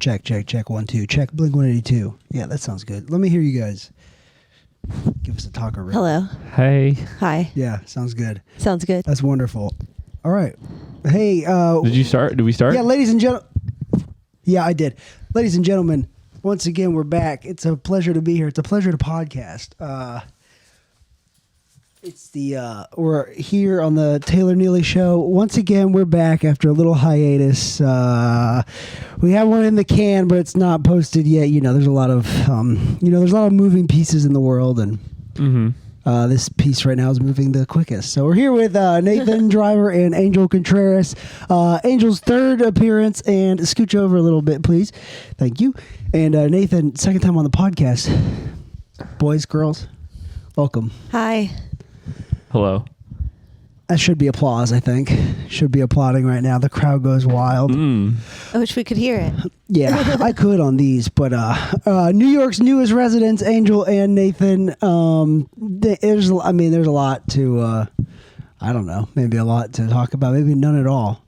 Check. 1, 2. Check. Blink 182. Yeah, that sounds good. Let me hear you guys. Give us a talker. Hello. Hey. Hi. Yeah, sounds good. Sounds good. That's wonderful. All right. Hey. Did you start? Did we start? Yeah, ladies and gentlemen. Yeah, I did. Ladies and gentlemen, once again, we're back. It's a pleasure to be here. It's a pleasure to podcast. We're here on the Taylor Neely Show. Once again, we're back after a little hiatus. We have one in the can, but it's not posted yet. You know, there's a lot of, there's a lot of moving pieces in the world, and this piece right now is moving the quickest. So we're here with Nathan Driver and Angel Contreras. Angel's third appearance, and scooch over a little bit, please. Thank you. And Nathan, second time on the podcast. Boys, girls, welcome. Hi. Hello. That should be applause, I think. Should be applauding right now. The crowd goes wild. I wish we could hear it. Yeah, I could on these, but New York's newest residents, Angel and Nathan. There's a lot to, I don't know, maybe a lot to talk about, maybe none at all.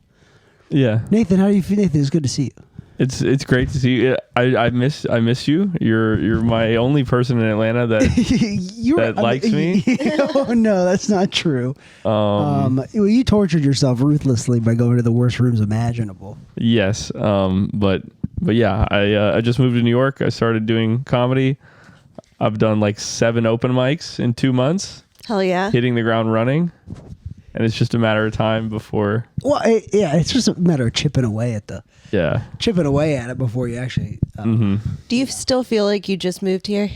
Yeah. Nathan, how do you feel? Nathan, it's good to see you. It's great to see you. I miss you. You're my only person in Atlanta that likes me. Oh no, that's not true. You tortured yourself ruthlessly by going to the worst rooms imaginable. Yes. But yeah, I just moved to New York. I started doing comedy. I've done like 7 open mics in 2 months. Hell yeah. Hitting the ground running. And it's just a matter of time before. Well, it's just a matter of chipping away at it before you actually. Do you still feel like you just moved here?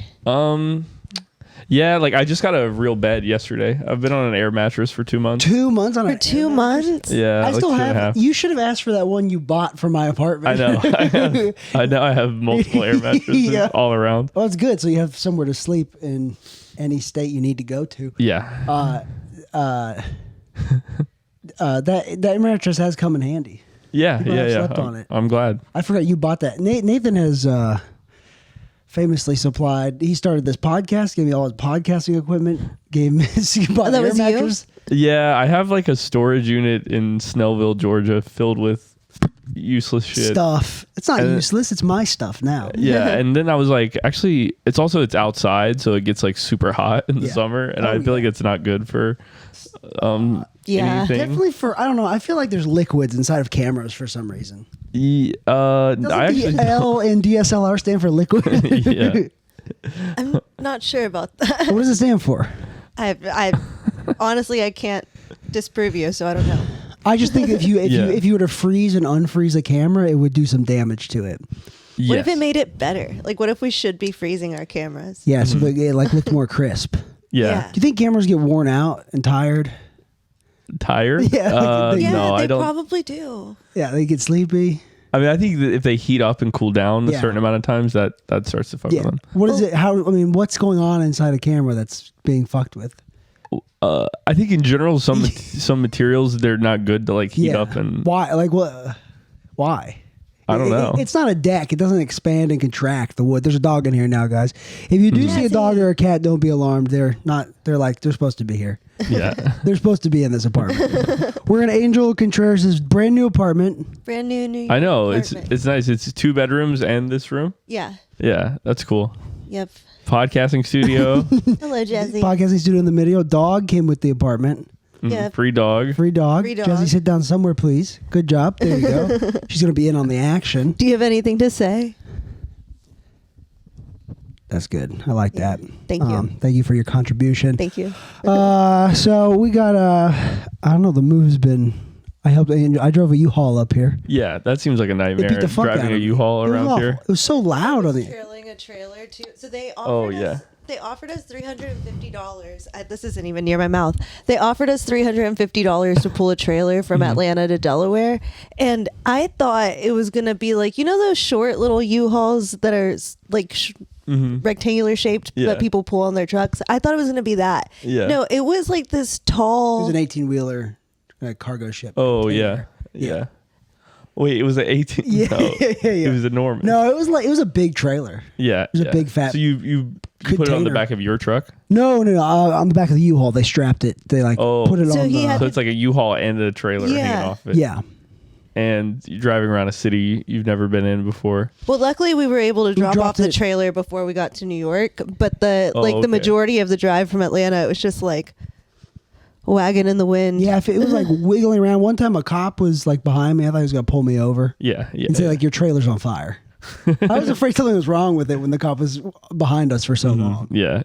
Yeah, like I just got a real bed yesterday. I've been on an air mattress for 2 months. 2 months on For 2 months? Yeah, I like still 2.5. have. You should have asked for that one you bought for my apartment. I know. I have multiple air mattresses all around. Well, it's good. So you have somewhere to sleep in any state you need to go to. Yeah. That mattress has come in handy. Yeah. Slept on it. I'm glad. I forgot you bought that. Nathan has famously supplied. He started this podcast, gave me all his podcasting equipment. Gave me you bought that the air was mattress. Yeah, I have like a storage unit in Snellville, Georgia, filled with useless shit. Stuff. It's not useless. It's my stuff now. Yeah, and then I was like, actually, it's outside, so it gets like super hot in the summer, and I feel like it's not good for anything. Definitely for, I don't know, I feel like there's liquids inside of cameras for some reason. Doesn't the L in DSLR stand for liquid? Yeah. I'm not sure about that. What does it stand for? I honestly, I can't disprove you, so I don't know. I just think if you were to freeze and unfreeze a camera, it would do some damage to it. Yes. What if it made it better? Like, what if we should be freezing our cameras? Yeah, so it like looked more crisp. Yeah. Do you think cameras get worn out and tired? Tired? Yeah, no, I they don't. probably do. Yeah, they get sleepy. I mean, I think that if they heat up and cool down a certain amount of times, that starts to fuck with them. What is it? What's going on inside a camera that's being fucked with? I think in general, some materials, they're not good to like heat up and. Why? Like what? Why? I don't know. It's not a deck. It doesn't expand and contract the wood. There's a dog in here now, guys. If you do see a dog or a cat, don't be alarmed. They're not. They're supposed to be here. Yeah. They're supposed to be in this apartment. We're in Angel Contreras' brand new apartment. Brand new New York I know. apartment. It's nice. It's 2 bedrooms and this room. Yeah. Yeah, that's cool. Yep. Podcasting studio. Hello, Jesse. Podcasting studio in the video. Dog came with the apartment. Yep. Free dog. Free dog. Free dog. Jesse, sit down somewhere, please. Good job. There you go. She's going to be in on the action. Do you have anything to say? That's good. I like that. Thank you. Thank you for your contribution. Thank you. So we got, I don't know, the move's been, I drove a U-Haul up here. Yeah, that seems like a nightmare. Beat the fuck Driving out a of me. U-Haul around here. It was so loud on the Trailing a trailer too. So they offered They offered us $350. This isn't even near my mouth. They offered us $350 to pull a trailer from Atlanta to Delaware. And I thought it was going to be like, you know, those short little U-Hauls that are like rectangular shaped that people pull on their trucks. I thought it was going to be that. Yeah. No, it was like this tall. It was an 18-wheeler cargo ship. Oh, container. yeah. Wait, it was an 18. Yeah, No, yeah. It was enormous. No, it was a big trailer. Yeah. It was a big fat. So you put it on the back of your truck? No. On the back of the U-Haul, they strapped it. They put it So on. he had So it's like a U-Haul and a trailer hanging off it. Yeah. and you're driving around a city you've never been in before. Well, luckily we were able to drop off the it. trailer before we got to New York. But the okay. majority of the drive from Atlanta, it was just like wagon in the wind. Yeah, if it was like wiggling around. One time a cop was like behind me. I thought he was going to pull me over. Yeah. And say like, your trailer's on fire. I was afraid something was wrong with it when the cop was behind us for so long. Yeah.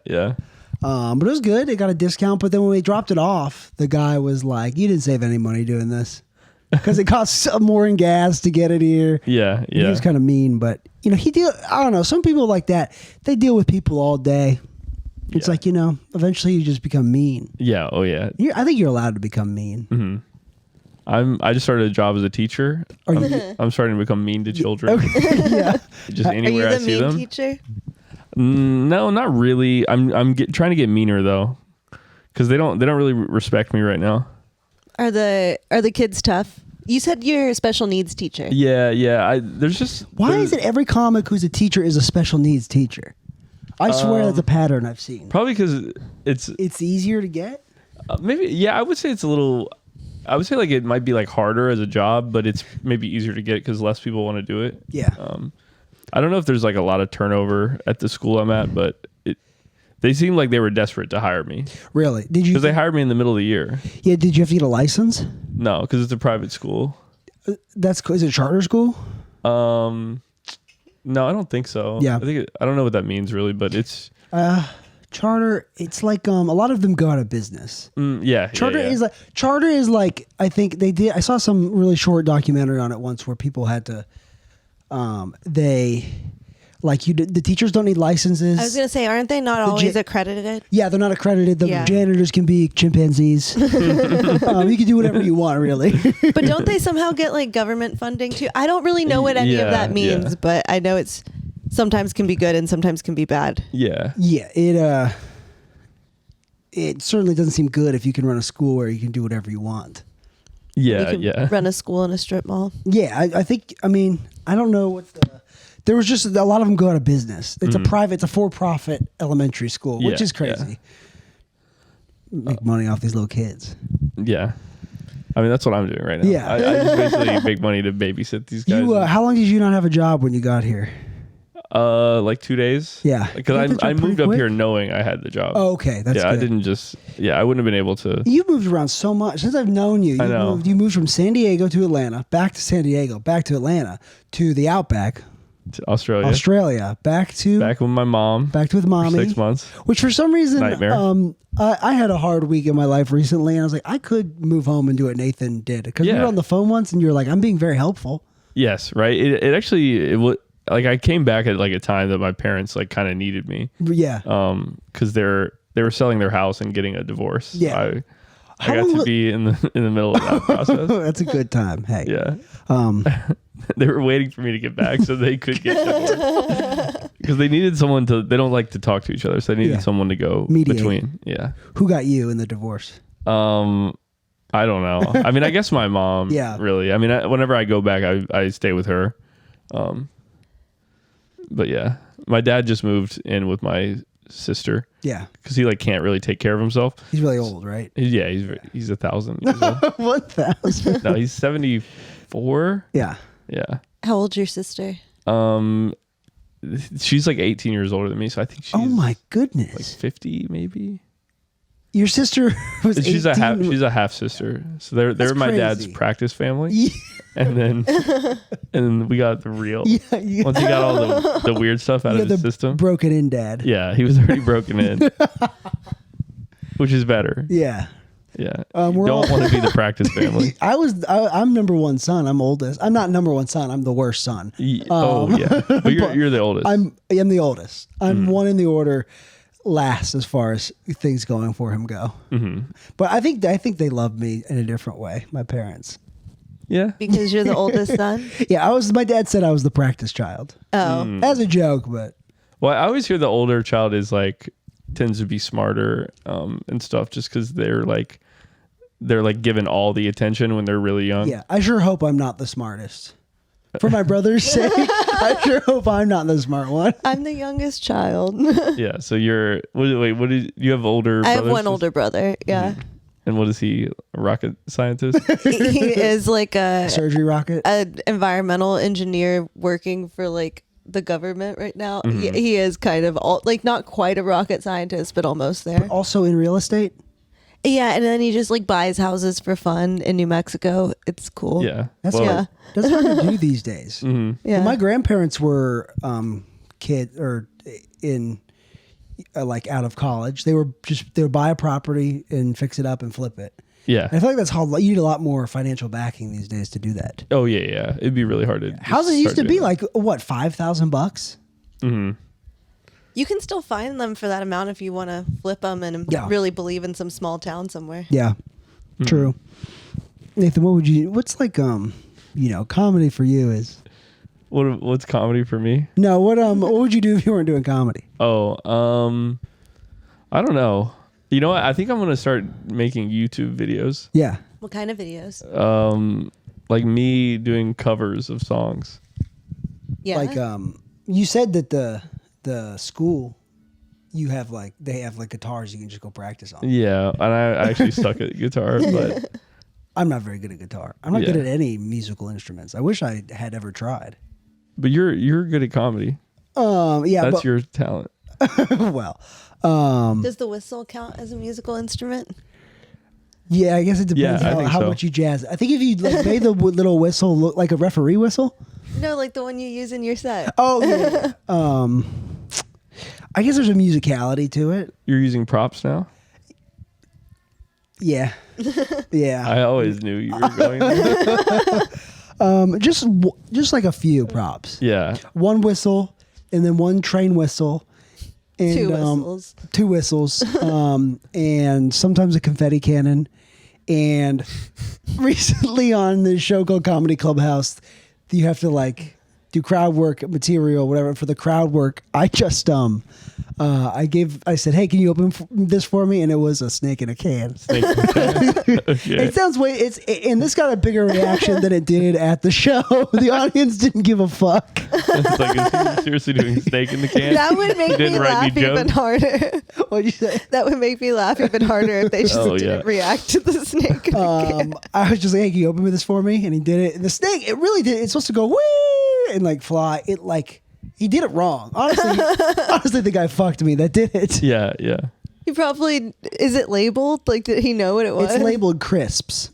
But it was good. It got a discount. But then when we dropped it off, the guy was like, you didn't save any money doing this. Because it costs more in gas to get it here. Yeah. And he was kind of mean, but I don't know. Some people like that, they deal with people all day. It's like, eventually you just become mean. Yeah. Oh yeah. I think you're allowed to become mean. Mm-hmm. I just started a job as a teacher. I'm starting to become mean to children. Okay. Yeah. Just anywhere I see them. Are you the mean teacher? No, not really. I'm trying to get meaner though, because they don't really respect me right now. Are the kids tough? You said you're a special needs teacher. Yeah. Why is it every comic who's a teacher is a special needs teacher? I swear that's a pattern I've seen. Probably because it's easier to get. Maybe. Yeah, I would say it's a little. I would say like it might be like harder as a job, but it's maybe easier to get because less people want to do it. Yeah. I don't know if there's like a lot of turnover at the school I'm at, but they seemed like they were desperate to hire me. Really? Did you? Because they hired me in the middle of the year. Yeah. Did you have to get a license? No, because it's a private school. Is it a charter school? No, I don't think so. Yeah. I don't know what that means really, but it's charter. It's like a lot of them go out of business. Yeah. Charter is like I think they did. I saw some really short documentary on it once where people had to. The teachers don't need licenses. I was gonna say, aren't they not always accredited? Yeah, they're not accredited. The janitors can be chimpanzees. You can do whatever you want, really. But don't they somehow get like government funding too? I don't really know what any of that means, but I know it's sometimes can be good and sometimes can be bad. Yeah. Yeah. It certainly doesn't seem good if you can run a school where you can do whatever you want. Yeah. You can run a school in a strip mall. Yeah, I think. I mean, I don't know what the. There was just a lot of them go out of business. It's it's a for-profit elementary school, which is crazy. Yeah. Make money off these little kids. Yeah. I mean, that's what I'm doing right now. Yeah. I just basically make money to babysit these guys. How long did you not have a job when you got here? Like 2 days. Yeah. Because I moved up here knowing I had the job. Oh, okay. That's good. I didn't just, I wouldn't have been able to. You've moved around so much. Since I've known you, I know. You moved from San Diego to Atlanta, back to San Diego, back to Atlanta, to the Outback. To Australia, back with my mom, back with mommy, for 6 months, which for some reason, nightmare. I had a hard week in my life recently, and I was like, I could move home and do what Nathan did because we were on the phone once, and you were like, I'm being very helpful. Yes, right. It actually was like I came back at like a time that my parents like kind of needed me. Yeah. Because they were selling their house and getting a divorce. Yeah. I got to be in the middle of that process. That's a good time. Hey. Yeah. They were waiting for me to get back so they could get divorced. Because they needed someone they don't like to talk to each other, so they needed someone to go mediate between. Yeah. Who got you in the divorce? I don't know. I mean, I guess my mom. Yeah. Really. I mean, whenever I go back, I stay with her. But yeah, my dad just moved in with my sister. Yeah. Because he like can't really take care of himself. He's really old, right? Yeah, he's 1,000 years old. 1,000. No, he's 74. Yeah. Yeah. How old's your sister? She's like 18 years older than me, so I think she's oh my goodness, like 50 maybe. Your sister was 18. She's a half sister, so they're my dad's practice family. Yeah. And then we got the real. Yeah. Once he got all the weird stuff out of his system, broken in dad. Yeah, he was already broken in, which is better. Yeah. Yeah. You don't want to be the practice family. I'm number one son. I'm oldest. I'm not number one son. I'm the worst son. Yeah. But you're the oldest. I'm the oldest. I'm one in the order last as far as things going for him go. Mm-hmm. But I think they love me in a different way. My parents. Yeah. Because you're the oldest son? Yeah. My dad said I was the practice child. Oh. As a joke, but. Well, I always hear the older child is like tends to be smarter and stuff just because they're like given all the attention when they're really young. Yeah, I sure hope I'm not the smartest. For my brother's sake, I sure hope I'm not the smart one. I'm the youngest child. Yeah, so you're... Wait, what did you have older brothers? I have one older brother, yeah. And what is he? A rocket scientist? He is like a Surgery rocket. an environmental engineer working for like the government right now. He is kind of like not quite a rocket scientist, but almost there. Also in real estate. Yeah, and then he just like buys houses for fun in New Mexico. It's cool. Yeah. That's Well, Yeah. That's hard to do these days. Yeah. When my grandparents were kid or in like out of college, they would buy a property and fix it up and flip it. Yeah. And I feel like that's how you need a lot more financial backing these days to do that. Oh yeah, yeah. It'd be really hard to. Houses used to be like what, $5,000? You can still find them for that amount if you want to flip them and Yeah. really believe in some small town somewhere. Yeah, true. Nathan, what's like comedy for you is? What's comedy for me? No, what would you do if you weren't doing comedy? Oh, I don't know. You know what? I think I'm gonna start making YouTube videos. Yeah. What kind of videos? Like me doing covers of songs. Yeah. Like you said that the school they have like guitars you can just go practice on. Yeah, and I actually suck at guitar, but I'm not very good at guitar. I'm not good at any musical instruments. I wish I had ever tried. but you're good at comedy. Yeah, That's but, your talent. well, Does the whistle count as a musical instrument? yeah, I guess it depends Yeah, I think how so. much you jazz. I think if you like made the little whistle look like a referee whistle. No, like the one you use in your set. Oh yeah. I guess there's a musicality to it. You're using props now. Yeah. Yeah. I always knew you were going there. Just like a few props. Yeah. One whistle, and then one train whistle, and Two whistles. two whistles, and sometimes a confetti cannon. And recently on the show called Comedy Clubhouse, you have to like do crowd work material, whatever. For the crowd work, I just I said, hey, can you open this for me? And it was a snake in a can. Okay. It sounds and this got a bigger reaction than it did at the show. The audience didn't give a fuck. It's like, is he seriously doing snake in the can? That would make me didn't write laugh me even jokes? harder. What'd you say? That would make me laugh even harder if they just didn't react to the snake. in the can. I was just like, hey, can you open this for me? And he did it. And the snake, it really did. It's supposed to go whee and like fly. It like he did it wrong. Honestly, the guy fucked me that did it. Yeah, yeah. He probably, is it labeled? Like, did he know what it was? It's labeled crisps.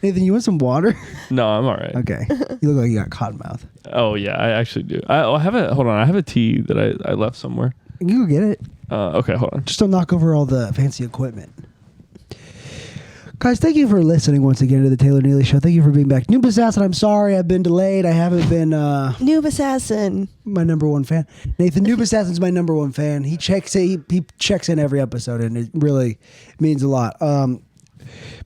Nathan, you want some water? No, I'm all right. Okay. You look like you got cotton mouth. Oh yeah, I actually do. I have a hold on. I have a tea that I left somewhere. You go get it. Okay, hold on. Just don't knock over all the fancy equipment. Guys, thank you for listening once again to the Taylor Neely Show. Thank you for being back. Noob Assassin, I'm sorry I've been delayed. I haven't been Noob Assassin. my number one fan. Nathan, Noob Assassin's my number one fan. He checks in every episode, and it really means a lot.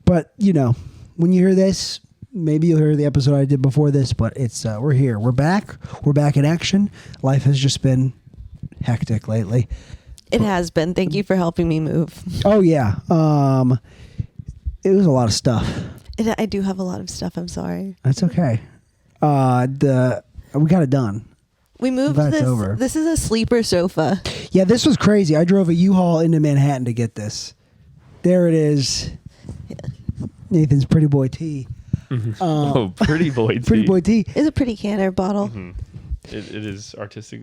But, when you hear this, maybe you'll hear the episode I did before this, but it's we're here. We're back. We're back in action. Life has just been hectic lately. It has been. Thank you for helping me move. Oh, yeah. It was a lot of stuff. I do have a lot of stuff. I'm sorry. That's okay. We got it done. We moved That's this. over. This is a sleeper sofa. Yeah, this was crazy. I drove a U-Haul into Manhattan to get this. There it is. Nathan's Pretty Boy tea. Oh, pretty boy tea. Pretty Boy tea. It's a pretty canner bottle. It is artistic.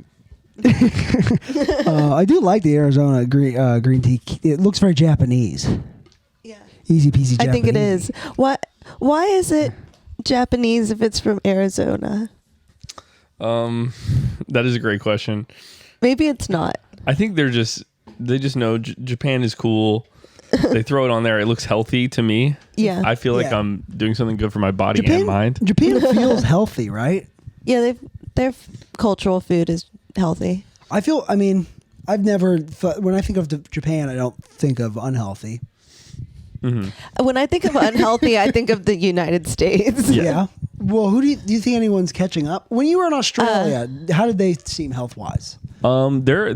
I do like the Arizona green tea. It looks very Japanese. Yeah. Easy peasy Japanese. I think it is. Why is it Japanese if it's from Arizona? That is a great question. Maybe it's not. I think they just know Japan is cool. They throw it on there. It looks healthy to me. Yeah. I feel like Yeah. I'm doing something good for my body and mind. Japan feels healthy, right? Yeah, their cultural food is healthy. I've never thought, when I think of Japan, I don't think of unhealthy. When I think of unhealthy, I think of the United States. Yeah. Well, who do you think anyone's catching up? When you were in Australia, how did they seem health-wise? They're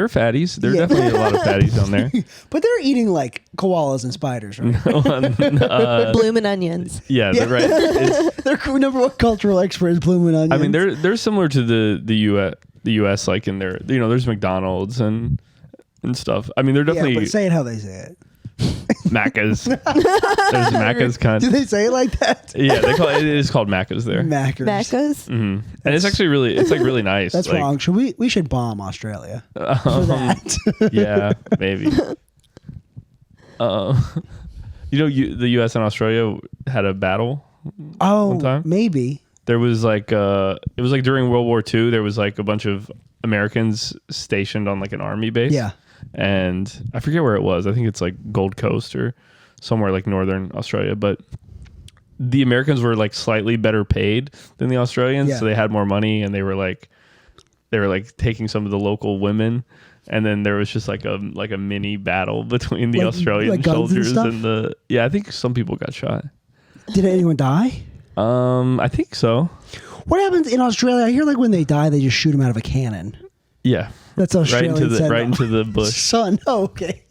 fatties. There are definitely a lot of fatties down there. But they're eating like koalas and spiders, right? Bloomin' onions. Yeah, they're right. Their number one cultural expert is blooming onions. I mean, they're similar to the U.S. Like in their, there's McDonald's and and stuff. I mean, they're definitely but say it how they say it. Maccas. There's Maccas Do they say it like that? Yeah, it is called Maccas there. Maccas. Mm-hmm. And it's actually really nice. That's wrong. We should bomb Australia for that. Yeah, maybe. The U.S. and Australia had a battle. One time. Maybe. There was like it was like during World War II. There was like a bunch of Americans stationed on like an army base. Yeah. And I forget where it was. I think it's like Gold Coast or somewhere like northern Australia. But the Americans were like slightly better paid than the Australians, so they had more money, and they were like taking some of the local women. And then there was just like a mini battle between the Australian soldiers and the I think some people got shot. Did anyone die? I think so. What happens in Australia? I hear like when they die, they just shoot them out of a cannon. Yeah. That's Australian. Right into the bush. Sun. Oh, okay.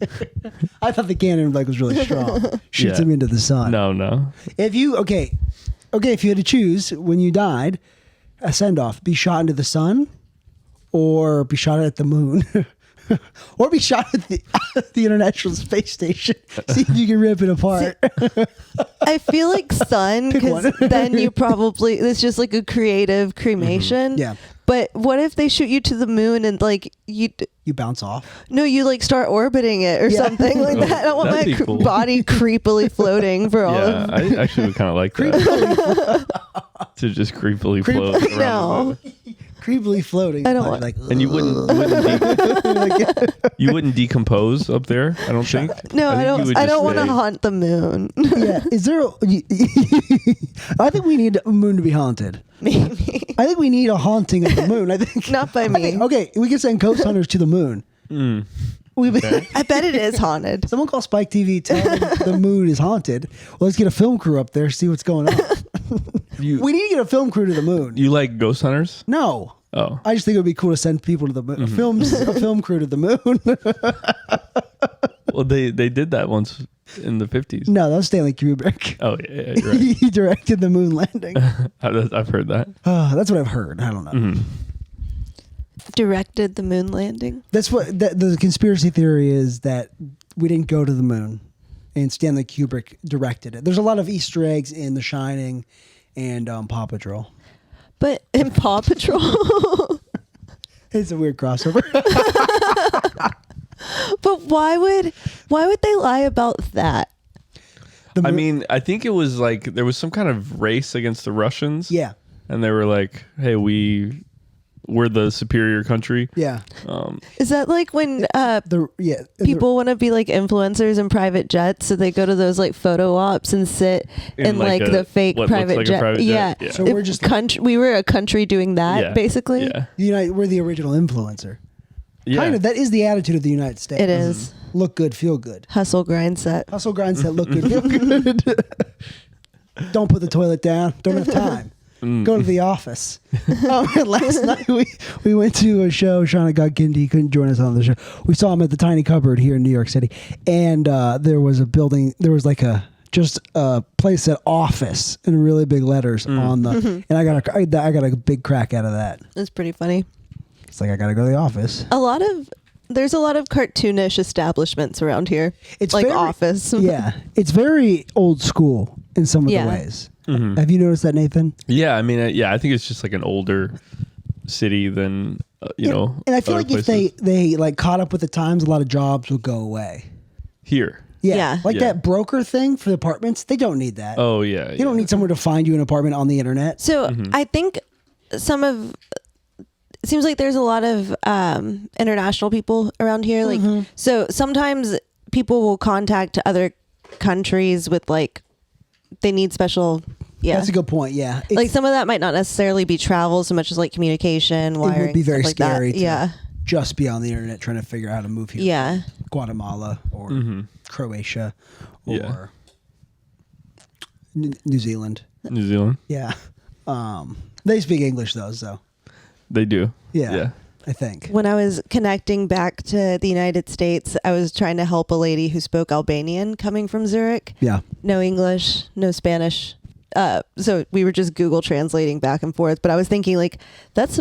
I thought the cannon was really strong. Shoots him into the sun. No. If you if you had to choose when you died, a send off, be shot into the sun, or be shot at the moon, or be shot at the International Space Station. See if you can rip it apart. I feel like sun, because then you probably it's just like a creative cremation. Mm-hmm. Yeah. But what if they shoot you to the moon and like you bounce off? No, you like start orbiting it or something like that. I don't want my cool. body creepily floating for all of. I actually would kind of like that. To just creepily float around. No. Creepily floating. I don't want. Like, And you wouldn't decompose up there. I don't think. No, I don't. I don't want to stay. haunt the moon. Yeah. Is there? I think we need a moon to be haunted. Maybe I think we need a haunting of the moon. I think not by me. Okay, we can send ghost hunters to the moon. I bet it is haunted. Someone call Spike TV. Tell them the moon is haunted. Well, let's get a film crew up there. See what's going on. We need to get a film crew to the moon. You like ghost hunters? No. Oh. I just think it would be cool to send people to the moon. A film crew to the moon. Well, they did that once in the 50s. No, that was Stanley Kubrick. Oh, yeah, you're right. He directed the moon landing. I've heard that. That's what I've heard. I don't know. Mm-hmm. Directed the moon landing. That's what the conspiracy theory is, that we didn't go to the moon, and Stanley Kubrick directed it. There's a lot of Easter eggs in The Shining and Paw Patrol. But in Paw Patrol, It's a weird crossover. but why would they lie about that? I mean, I think it was like there was some kind of race against the Russians. Yeah. And they were like, hey, we're the superior country. Yeah. Is that like when people want to be like influencers in private jets, so they go to those like photo ops and sit in like the fake private jet? Yeah. So we're just we were a country doing that, basically. Yeah. We're the original influencer. Yeah. Kind of. That is the attitude of the United States. It is. Look good, feel good. Hustle, grind, set. Hustle, grind, set, look good, feel good. Don't put the toilet down. Don't have time. Go to the office. Last night we went to a show. Shauna got Gindy. He couldn't join us on the show. We saw him at the Tiny Cupboard here in New York City. And there was a building. There was like a place at office in really big letters on the. And I got a big crack out of that. It's pretty funny. It's like I got to go to the office. There's a lot of cartoonish establishments around here. It's like office. Yeah. It's very old school in some of the ways. Mm-hmm. Have you noticed that, Nathan? Yeah, I mean, I think it's just like an older city than know. And I feel like places. if they like caught up with the times, a lot of jobs will go away here. Yeah. Like that broker thing for the apartments. They don't need that. Oh yeah. You don't need someone to find you an apartment on the internet. So I think it seems like there's a lot of international people around here. Like, so sometimes people will contact other countries with like, they need special. Yeah. That's a good point. Yeah. Like some of that might not necessarily be travel so much as like communication, wiring. It would be very like scary that. to just be on the internet trying to figure out how to move here. Yeah. Guatemala or Croatia or New Zealand. New Zealand. Yeah. They speak English though, so. They do. Yeah. I think. When I was connecting back to the United States, I was trying to help a lady who spoke Albanian coming from Zurich. Yeah. No English, no Spanish. So we were just Google translating back and forth. But I was thinking like, that's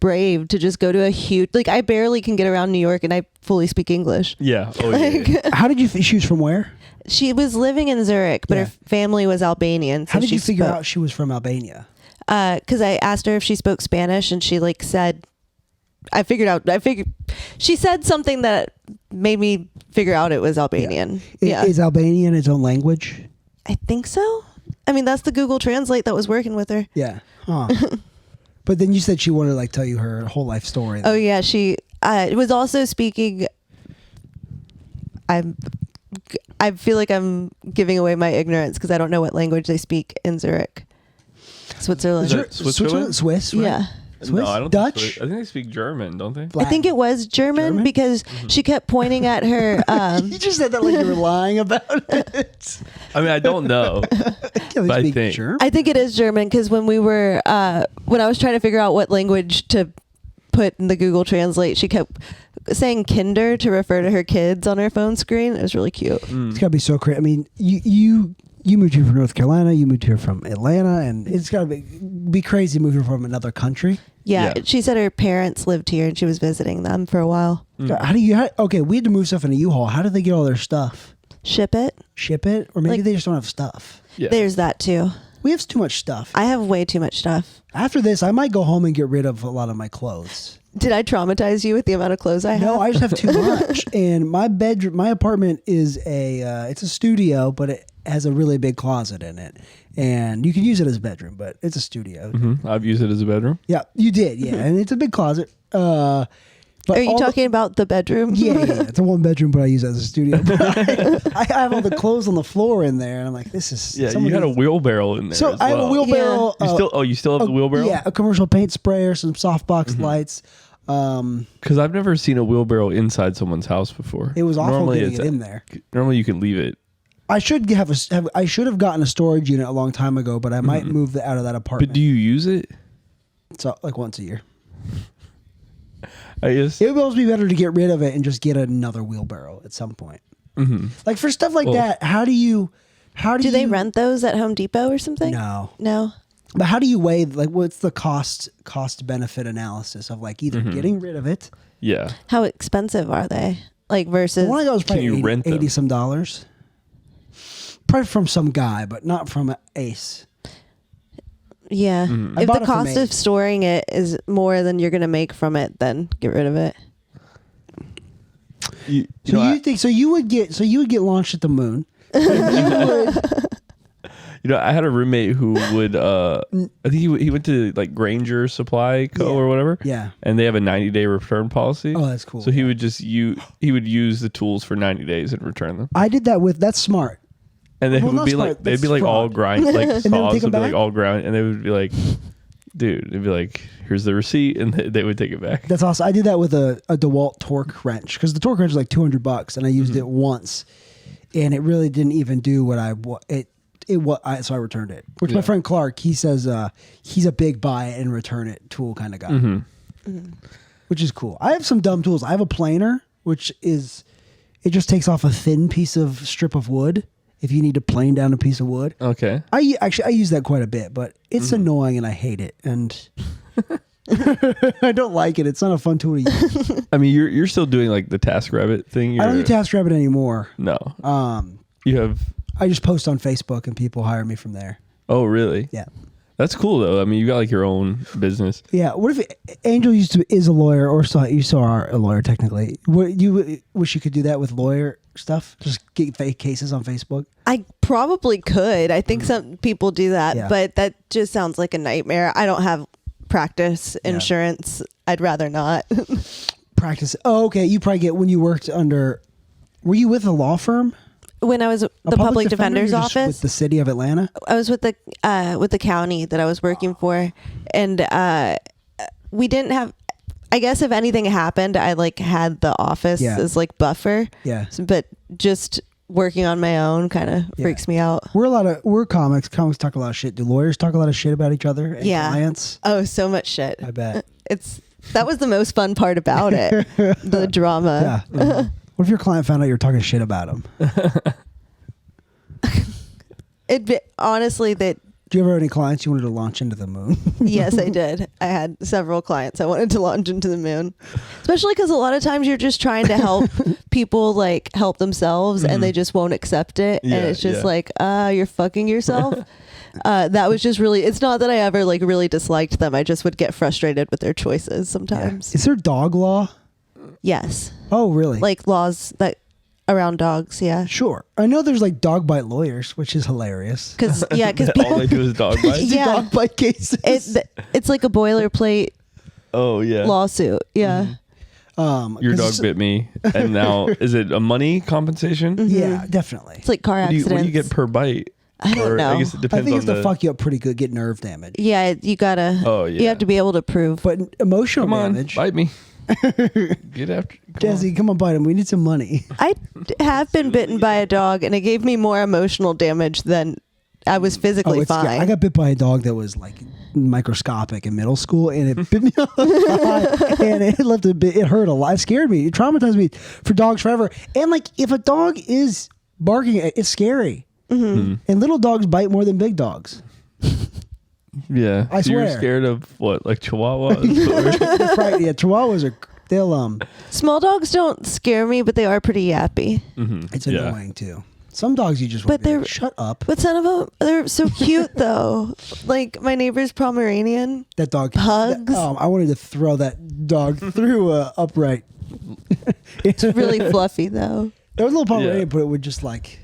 brave to just go to a huge, like, I barely can get around New York and I fully speak English. Yeah. Oh, yeah. How did you? She was from where? She was living in Zurich, but her family was Albanian. So How did you figure out she was from Albania? Because I asked her if she spoke Spanish, and she like said, she said something that made me figure out it was Albanian. Yeah. Is Albanian its own language? I think so. I mean, that's the Google Translate that was working with her. Yeah. Huh. But then you said she wanted to like tell you her whole life story. Oh yeah, she was also speaking. I feel like I'm giving away my ignorance because I don't know what language they speak in Zurich, Switzerland. Switzerland? Swiss, right? Yeah. Swiss? No, I don't Dutch? think I think they speak German, don't they? Latin. I think it was German? Because she kept pointing at her. You just said that like you were lying about it. I mean, I don't know. But I think. German? I think it is German because when we were when I was trying to figure out what language to put in the Google Translate, she kept saying Kinder to refer to her kids on her phone screen. It was really cute. It's gotta be so crazy. I mean, you moved here from North Carolina. You moved here from Atlanta, and it's gotta be crazy moving from another country. Yeah, she said her parents lived here and she was visiting them for a while. How do you? Okay, we had to move stuff in a U-Haul. How did they get all their stuff? Ship it. Or maybe Like- they just don't have stuff. Yeah. There's that too. We have too much stuff. I have way too much stuff. After this, I might go home and get rid of a lot of my clothes. Did I traumatize you with the amount of clothes I have? No, I just have too much. And my bedroom, my apartment is it's a studio, but it has a really big closet in it. And you can use it as a bedroom, but it's a studio. I've used it as a bedroom. Yeah, you did. Yeah, and it's a big closet. But Are you talking about the bedroom? Yeah, it's a one bedroom, but I use it as a studio. But I have all the clothes on the floor in there, and I'm like, this is. Yeah, you had a wheelbarrow in there. So as I have a well. wheelbarrow. You still have the wheelbarrow? Yeah, a commercial paint sprayer, some softbox lights. Because I've never seen a wheelbarrow inside someone's house before. It was awful Normally getting it's it in there. Normally you can leave it. I should I should have gotten a storage unit a long time ago, but I might move out of that apartment. But do you use it? So like once a year. I guess. It would almost be better to get rid of it and just get another wheelbarrow at some point. Like for stuff like that, how do Do they rent those at Home Depot or something? No. But how do you weigh like what's the cost benefit analysis of like either getting rid of it? Yeah. How expensive are they? Like versus. One I got was probably Can you 80, rent them? 80 some dollars. Probably from some guy, but not from Ace. Yeah. I If bought the it from cost of Ace. storing it is more than you're going to make from it, then get rid of it. So you would get launched at the moon. I had a roommate who would. I think he went to like Granger Supply Co. or whatever. Yeah. And they have a 90-day return policy. Oh, that's cool. So he would use the tools for 90 days and return them. I did that that's smart. And then Well, it would not be smart, like they'd that's be like all fraud. grind, like they would saws take 'em would be like back? all ground, and they would be like, dude, they'd be like, here's the receipt, and they would take it back. That's awesome. I did that with a DeWalt torque wrench because the torque wrench is like $200, and I used it once, and it really didn't even do what so I returned it. Which my friend Clark, he says he's a big buy it and return it tool kind of guy, which is cool. I have some dumb tools. I have a planer, which is it just takes off a thin strip of wood. If you need to plane down a piece of wood. Okay. I use that quite a bit, but it's annoying and I hate it. And I don't like it. It's not a fun tool to use. I mean, you're still doing like the TaskRabbit thing. I don't do TaskRabbit anymore. No. You have. I just post on Facebook and people hire me from there. Oh, really? Yeah. That's cool though. I mean, you got like your own business. Yeah. What if Angel is a lawyer, or you still are a lawyer technically? You wish you could do that with lawyer stuff? Just get fake cases on Facebook? I probably could. I think some people do that, Yeah. but that just sounds like a nightmare. I don't have practice insurance. I'd rather not. Practice. Oh, okay. You probably get when you worked under. Were you with a law firm? When I was the public defender's You're just office, with the city of Atlanta. I was with the county that I was working for, and we didn't have. I guess if anything happened, I like had the office as like buffer. Yeah. But just working on my own kind of freaks me out. We're comics. Comics talk a lot of shit. Do lawyers talk a lot of shit about each other and clients? Oh, so much shit. I bet. That was the most fun part about it. The drama. Yeah. What if your client found out you were talking shit about him? Honestly, that Do you ever have any clients you wanted to launch into the moon? Yes, I did. I had several clients I wanted to launch into the moon, especially because a lot of times you're just trying to help people like help themselves and they just won't accept it. And it's just like, you're fucking yourself. That was just really, it's not that I ever like really disliked them. I just would get frustrated with their choices sometimes. Is there dog law? Yes. Oh, really? Like laws that around dogs. Yeah. Sure. I know there's like dog bite lawyers, which is hilarious. Because people, all they do is dog bites. Yeah. Dog bite cases. It's like a boilerplate Oh yeah. lawsuit. Yeah. Your dog bit me, and now is it a money compensation? Yeah, definitely. It's like car accidents. What do you get per bite? I don't know. I guess it I depends think on it's to fuck you up pretty good, get nerve damage. Yeah, you gotta. Oh, yeah. You have to be able to prove. But emotional Come on, damage. bite me. Get after Jesse, come on, bite him. We need some money. I have been bitten by a dog, and it gave me more emotional damage than I was physically fine. I got bit by a dog that was like microscopic in middle school, and it bit me on the thigh, and it left a bit. It hurt a lot. It scared me. It traumatized me for dogs forever. And like, if a dog is barking, it's scary. And little dogs bite more than big dogs. Yeah, I so you're swear. scared of what, like chihuahuas? That's right. Yeah, chihuahuas are. They'll Small dogs don't scare me, but they are pretty yappy. It's annoying too. Some dogs you just want But to be they're like, shut up. But some of them, they're so cute though. Like my neighbor's Pomeranian. That dog. Pugs. I wanted to throw that dog through a upright. It's really fluffy though. There was a little Pomeranian, but it would just like,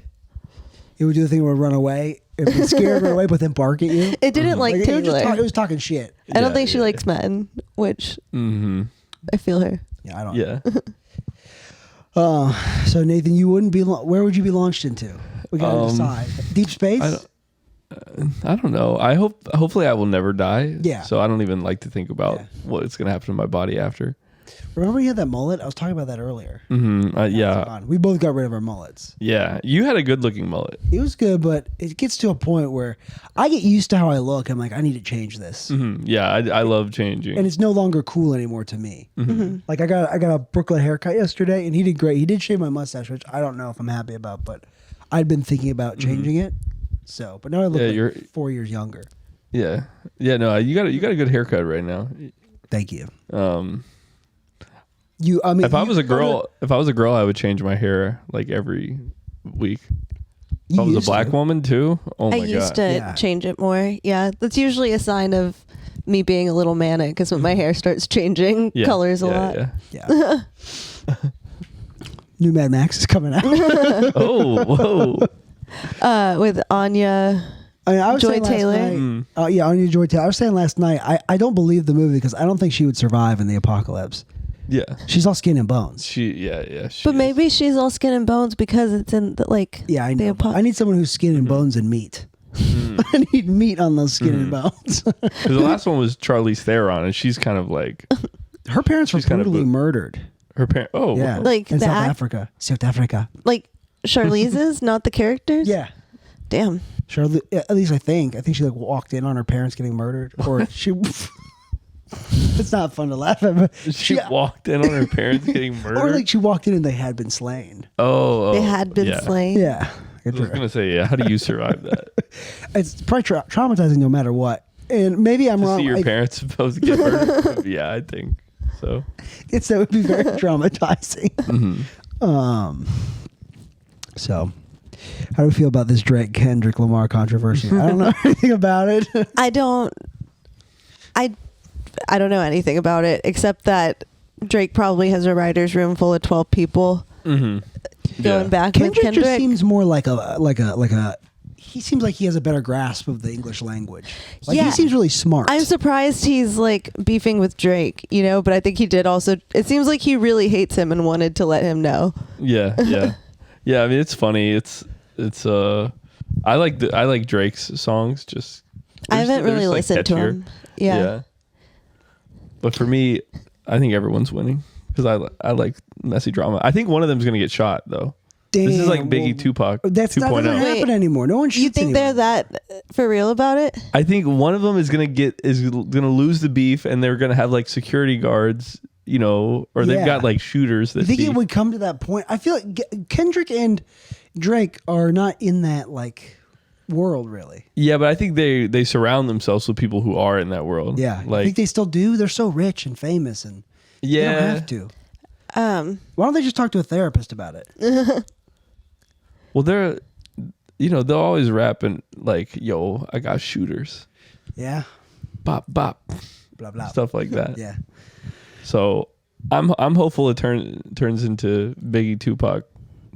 it would do the thing where it would run away. It would scare run away, but then bark at you. It didn't like It was, Taylor. it was talking shit. I don't think she likes men, which I feel her. Yeah, I don't. Yeah. So Nathan, you wouldn't be. Where would you be launched into? We gotta decide. Deep space. I don't know. Hopefully I will never die. Yeah. So I don't even like to think about what's going to happen to my body after. Remember you had that mullet? I was talking about that earlier. Yeah. We both got rid of our mullets. Yeah. You had a good looking mullet. It was good, but it gets to a point where I get used to how I look. I'm like, I need to change this. Yeah. I love changing. And it's no longer cool anymore to me. Like I got a Brooklyn haircut yesterday, and he did great. He did shave my mustache, which I don't know if I'm happy about, but I'd been thinking about changing it. So, but now I look like 4 years younger. Yeah. Yeah. No, you got a good haircut right now. Thank you. If I was a girl, I would change my hair like every week. If I was a black woman too, oh my god! I used to change it more. Yeah, that's usually a sign of me being a little manic because when my hair starts changing colors a lot. Yeah. New Mad Max is coming out. Whoa! With Anya. I was Joy saying Taylor. Anya Joy Taylor. I was saying last night, I don't believe the movie because I don't think she would survive in the apocalypse. Yeah, she's all skin and bones. But maybe she's all skin and bones because it's in the, like. Yeah, I know. I need someone who's skin and bones and meat. I need meat on those skin and bones. Because the last one was Charlize Theron, and she's kind of like her parents were brutally murdered. Her parents, yeah, like in South Africa. Like Charlize's, not the characters. Yeah, damn. Charlize, at least I think she like walked in on her parents getting murdered, or she. It's not fun to laugh at, but she walked in on her parents getting murdered. Or like she walked in and they had been slain. They had been slain. Yeah. I was going to say, how do you survive that? It's probably traumatizing no matter what. And maybe I'm wrong. See your parents supposed to get murdered? Yeah, I think so. That would be very traumatizing. So, how do we feel about this Drake Kendrick Lamar controversy? I don't know anything about it. I don't know anything about it except that Drake probably has a writer's room full of 12 people going back with Kendrick. Just seems more like a. He seems like he has a better grasp of the English language. Like he seems really smart. I'm surprised he's like beefing with Drake, but I think he did also. It seems like he really hates him and wanted to let him know. Yeah. I mean, it's funny. It's I like Drake's songs. I haven't really listened to him. Yeah. But for me, I think everyone's winning because I like messy drama. I think one of them's gonna get shot though. Damn, this is like Biggie Tupac. That's not gonna happen anymore. No one shoots. You think they're that for real about it? I think one of them is gonna lose the beef, and they're gonna have like security guards, or they've got like shooters. That I think it would come to that point. I feel like Kendrick and Drake are not in that like. world, really. Yeah, but I think they surround themselves with people who are in that world. Yeah, like I think they still do. They're so rich and famous, and they don't have to. Why don't they just talk to a therapist about it? Well, they'll always rap and like, yo, I got shooters. Yeah. Bop bop. Blah blah. Stuff like that. Yeah. So I'm hopeful it turns into Biggie Tupac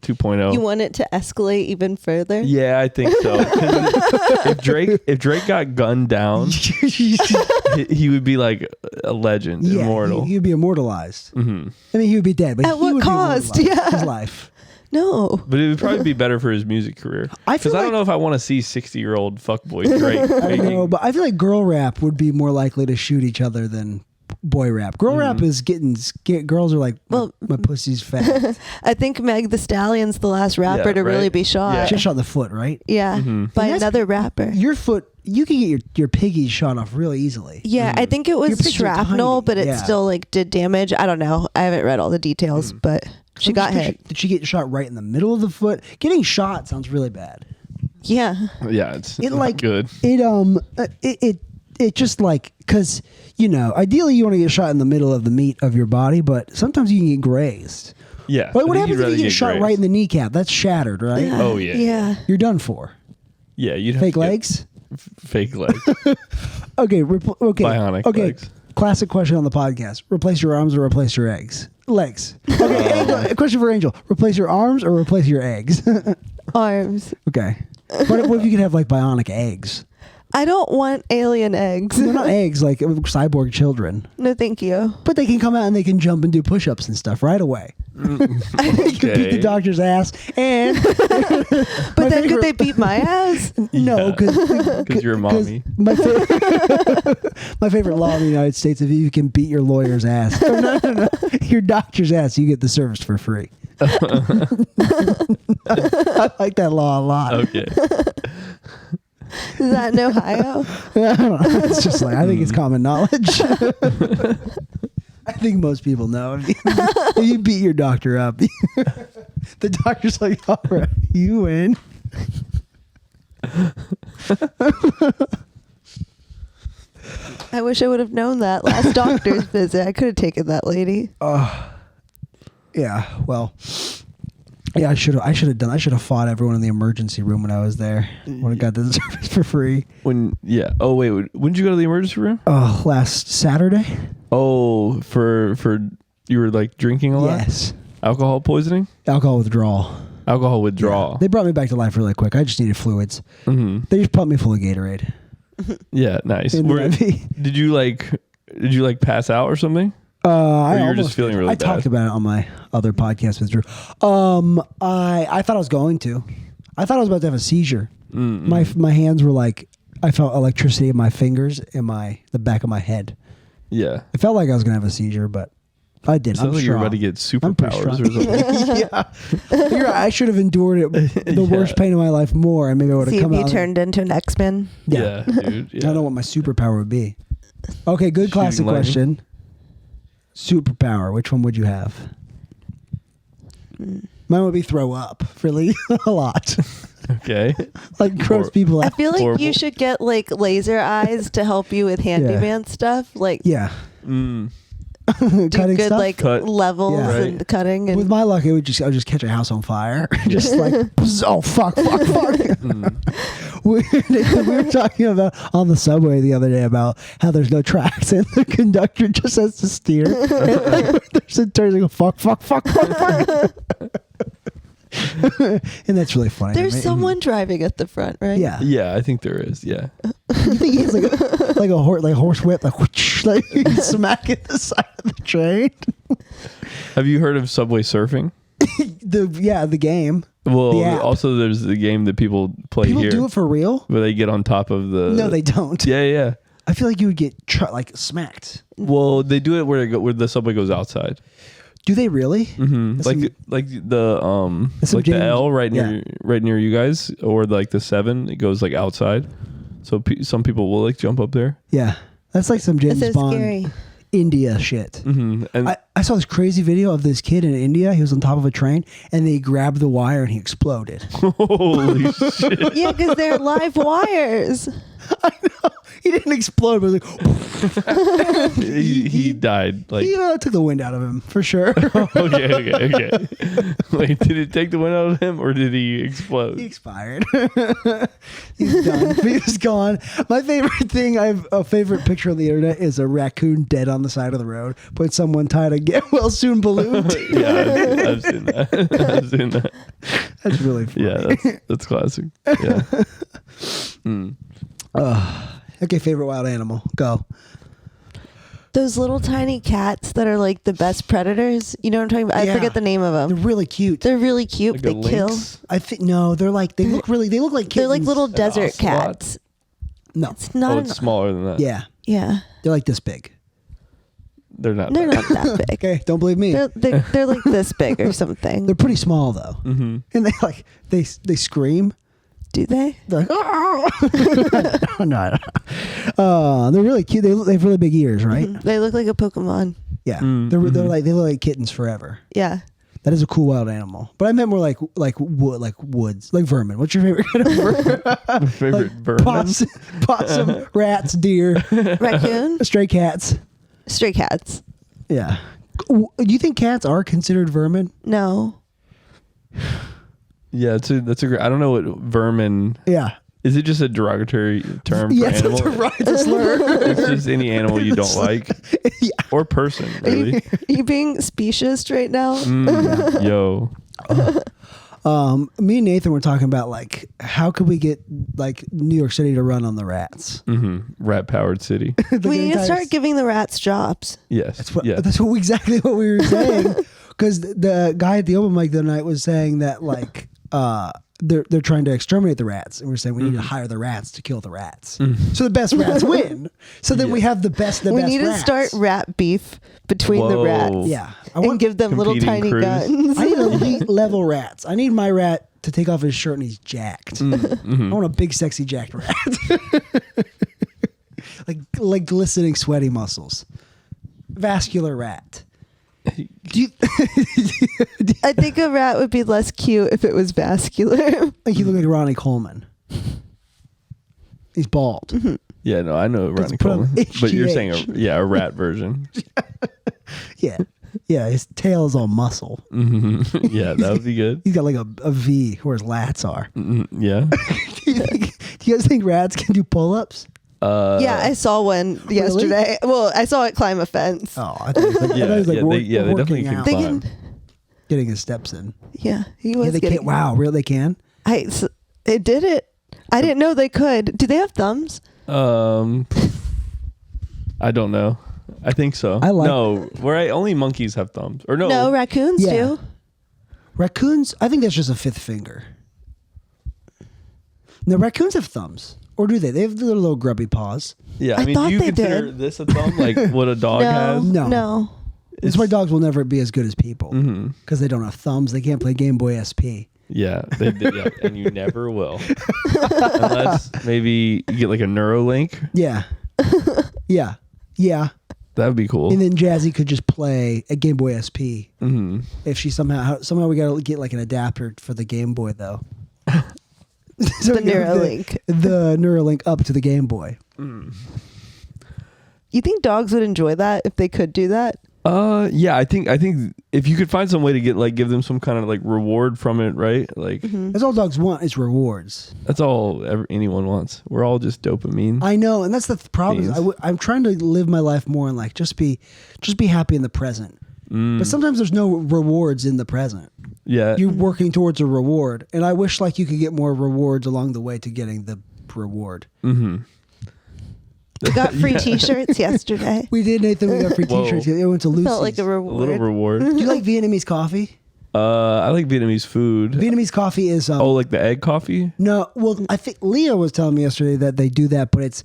2.0. You want it to escalate even further? Yeah, I think so. if Drake got gunned down, he would be like a legend, immortal. He'd be immortalized. Mm-hmm. I mean, he would be dead, but at he what would cost? Be Yeah, his life. No, But it would probably be better for his music career. Because I don't know if I want to see 60-year-old fuckboy Drake. I know, but I feel like girl rap would be more likely to shoot each other than boy rap. Girl rap is girls are like, well, my pussy's fat. I think Meg the Stallion's the last rapper to really be shot. Yeah. She got shot in the foot, right? Yeah, by another rapper. Your foot, you can get your piggies shot off real easily. Yeah, I think it was pigs are shrapnel, tiny. but it still like did damage. I don't know. I haven't read all the details, but she got hit. Did she get shot right in the middle of the foot? Getting shot sounds really bad. Yeah. Yeah, it's It not like good. It just like, because ideally you want to get shot in the middle of the meat of your body, but sometimes you can get grazed. Yeah. What happens if you get shot right in the kneecap? That's shattered, right? Yeah. Oh, yeah. Yeah. You're done for. Yeah, you'd have Fake to get legs. Fake legs. Okay. Okay. Bionic legs. Classic question on the podcast: replace your arms or replace your legs? Okay. Angel, question for Angel: replace your arms or replace your eggs? Arms. Okay. What if you could have like bionic eggs? I don't want alien eggs. They're not eggs, like cyborg children. No, thank you. But they can come out and they can jump and do push-ups and stuff right away. You can beat the doctor's ass, and but then could they beat my ass? No, because you're a mommy. My favorite law in the United States: if you can beat your lawyer's ass, no, your doctor's ass, you get the service for free. I like that law a lot. Okay. Is that in Ohio? I don't know. It's just like, I think it's common knowledge. I think most people know. If you beat your doctor up, the doctor's like, all right, you win. I wish I would have known that last doctor's visit. I could have taken that lady. Yeah, well, yeah, I should have fought everyone in the emergency room when I was there. When I got the service for free. Oh wait, when did you go to the emergency room? Last Saturday. Oh, for you were like drinking a lot? Yes. Alcohol poisoning? Alcohol withdrawal. Alcohol withdrawal. Yeah. They brought me back to life really quick. I just needed fluids. Mm-hmm. They just pumped me full of Gatorade. Yeah, nice. In the IV. Did you pass out or something? Or you were just feeling really bad? I talked about it on my other podcast with Drew. I thought I was going to. I thought I was about to have a seizure. Mm-hmm. My hands were like, I felt electricity in my fingers and the back of my head. Yeah. It felt like I was going to have a seizure, but I didn't. Sounds like you're about to get superpowers or something. Yeah. You're right. I should have endured the worst pain of my life more, and maybe I would have come out. See if you turned into an X-Men. Yeah, dude. Yeah. I don't know what my superpower would be. Okay, good classic question. Superpower, which one would you have? Mine would be throw up, really, a lot. Okay. Like gross people out. I feel like you should get like laser eyes to help you with handyman stuff. Like yeah. Do Cutting good stuff? like levels and cutting. And with my luck, I would just catch a house on fire. Just like, oh fuck. We were talking about on the subway the other day about how there's no tracks and the conductor just has to steer. And there's a turn and go fuck. And that's really funny. There's someone driving at the front, right? Yeah. Yeah, I think there is. Yeah. You think he's like a horse whip, like whoosh, like smacking the side of the train? Have you heard of subway surfing? The game. Well, also there's the game that people play here. People do it for real? Where they get on top of the... No, they don't. Yeah. I feel like you would get smacked. Well, they do it where the subway goes outside. Do they really? Mm-hmm. Like the L right near you guys, or like the 7, it goes like outside. So some people will like jump up there. Yeah, that's like some James That's so Bond. scary. India shit. Mm-hmm. And I saw this crazy video of this kid in India. He was on top of a train, and they grabbed the wire, and he exploded. holy shit! Yeah, because they're live wires. I know. He didn't explode, but like, he died. Like he took the wind out of him for sure. okay. Wait, did it take the wind out of him, or did he explode? He expired. He's done. He was gone. My favorite thing, I have a favorite picture on the internet is a raccoon dead on the side of the road, but someone tied a get well soon balloon. Yeah, I've seen that. I've seen that. That's really funny. Yeah, that's classic. Yeah. Okay, favorite wild animal. Go. Those little tiny cats that are like the best predators. You know what I'm talking about? Yeah. I forget the name of They're them. really cute. They're really cute. Like They a kill. lynx? I think no, they look like kittens. They're like little desert ocelot? cats. No. It's not. Oh, it's smaller than that. Yeah. Yeah. They're like this big. They're not. They're that. not that big. Okay, don't believe me. They're like this big or something. They're pretty small though. Mm-hmm. And they scream. Do they? They're like, oh! No. They're really cute. They have really big ears, right? They look like a Pokemon. Yeah. Mm-hmm. They look like kittens forever. Yeah. That is a cool wild animal. But I meant more like woods, like vermin. What's your favorite kind of vermin? My favorite vermin. Possum, rats, deer, Raccoon? stray cats. Stray cats. Yeah. Do you think cats are considered vermin? No. Yeah, that's a great. I don't know what vermin. Yeah. Is it just a derogatory term for Yes, animal? it's a slur. It's just any animal you don't like, Yeah. or person, really. Are you being specious right now? Yo, Me and Nathan were talking about like how could we get like New York City to run on the rats? rat-powered city. We need to start giving the rats jobs. Yes, That's exactly what we were saying. Because the guy at the open mic the other night was saying that like they're trying to exterminate the rats, and we're saying we need to hire the rats to kill the rats. So the best rats win. So then we have the best. We need to start rat beef between the rats. Yeah, And give them little competing tiny crews. guns. I need elite level rats. I need my rat to take off his shirt and he's jacked. I want a big, sexy, jacked rat. like glistening, sweaty muscles. Vascular rat. Do you I think a rat would be less cute if it was vascular. think you look like Ronnie Coleman? He's bald. Yeah, no, I know Ronnie put on Coleman, but you're saying HGH. a rat version. Yeah. His tail is all muscle. Yeah, that would be good. He's got like a V where his lats are. Yeah. Do you guys think rats can do pull-ups? Yeah, I saw one yesterday. Well, I saw it climb a fence. Oh, I thought it was like, Yeah, they they definitely can They climb. can. getting his steps in. Yeah, he was. Yeah, they getting, can't. Wow, really? They can? It did it. I didn't know they could. Do they have thumbs? I don't know. I think so. Only monkeys have thumbs. Or no. No, raccoons Yeah. do. Raccoons, I think that's just a fifth finger. No, raccoons have thumbs. Or do they? They have the little grubby paws. Yeah, I I mean, thought do you they consider did. this a thumb? Like what a dog has? No. That's why dogs will never be as good as people. Because they don't have thumbs. They can't play Game Boy SP. Yeah, yeah, and you never will. Unless maybe you get like a Neuralink. Yeah. Yeah. Yeah. That would be cool. And then Jazzy could just play a Game Boy SP. If she somehow we got to get like an adapter for the Game Boy though. So The Neuralink. The Neuralink up to the Game Boy. You think dogs would enjoy that if they could do that? Yeah, I think if you could find some way to give them some kind of like reward from it, right? Like That's all dogs want is rewards. that's all anyone wants. We're all just dopamine. I know, and that's the problem. Beans. I'm trying to live my life more and like just be happy in the present. But sometimes there's no rewards in the present. Yeah, You're working towards a reward, and I wish like you could get more rewards along the way to getting the reward. We got free T-shirts yesterday. We did, Nathan. We got free Whoa. T-shirts. It went to Lucy's. Felt like a a reward. little reward. Do you like Vietnamese coffee? I like Vietnamese food. Vietnamese coffee is Oh, like the egg coffee? no. Well, I think Leah was telling me yesterday that they do that, but it's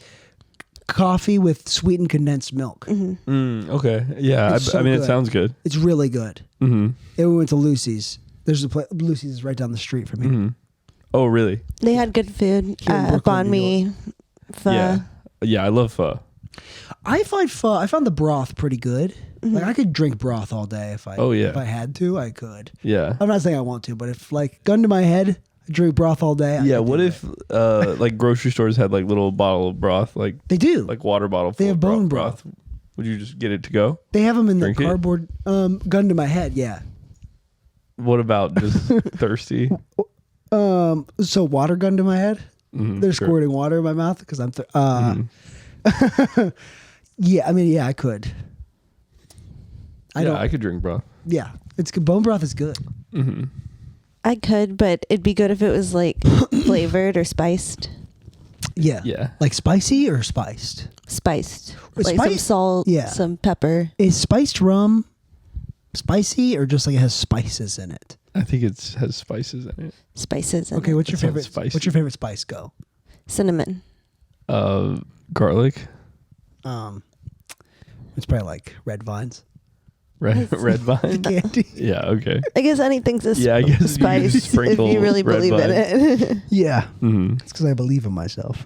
coffee with sweetened condensed milk. Okay. Yeah, It's so I mean, good. it sounds good. It's really good. And we went to Lucy's. There's a place. Lucy's is right down the street from me. Oh, really? They had good food. Here in Brooklyn, Banh mi, pho. Yeah. Yeah, I love pho. I found the broth pretty good. Like I could drink broth all day if I had to, I could. Yeah. I'm not saying I want to, but if like gun to my head, I drink broth all day. Yeah, what if like grocery stores had like little bottle of broth, like they do, like water bottle? They have bone broth. Would you just get it to go? They have them in Drink the cardboard. Gun to my head, yeah. What about just thirsty? So water gun to my head. They're sure. squirting water in my mouth because I'm. Yeah, I mean, yeah, I could. I could drink broth. Yeah, it's good. Bone broth is good. I could, but it'd be good if it was like flavored or spiced. Yeah. Yeah. Like spicy or spiced? Spiced. With Like spice? some salt, Yeah. some pepper. Is spiced rum spicy or just like it has spices in it? I think it has spices in it. Spices. in Okay, it. what's your That sounds favorite? spicy. What's your favorite spice? Go. Cinnamon. Garlic. It's probably like red vines. Red vine. Candy. Yeah. Okay. I guess anything's a Yeah, I guess you spice just if sprinkle you really red believe in it. Yeah. Mm-hmm. It's because I believe in myself.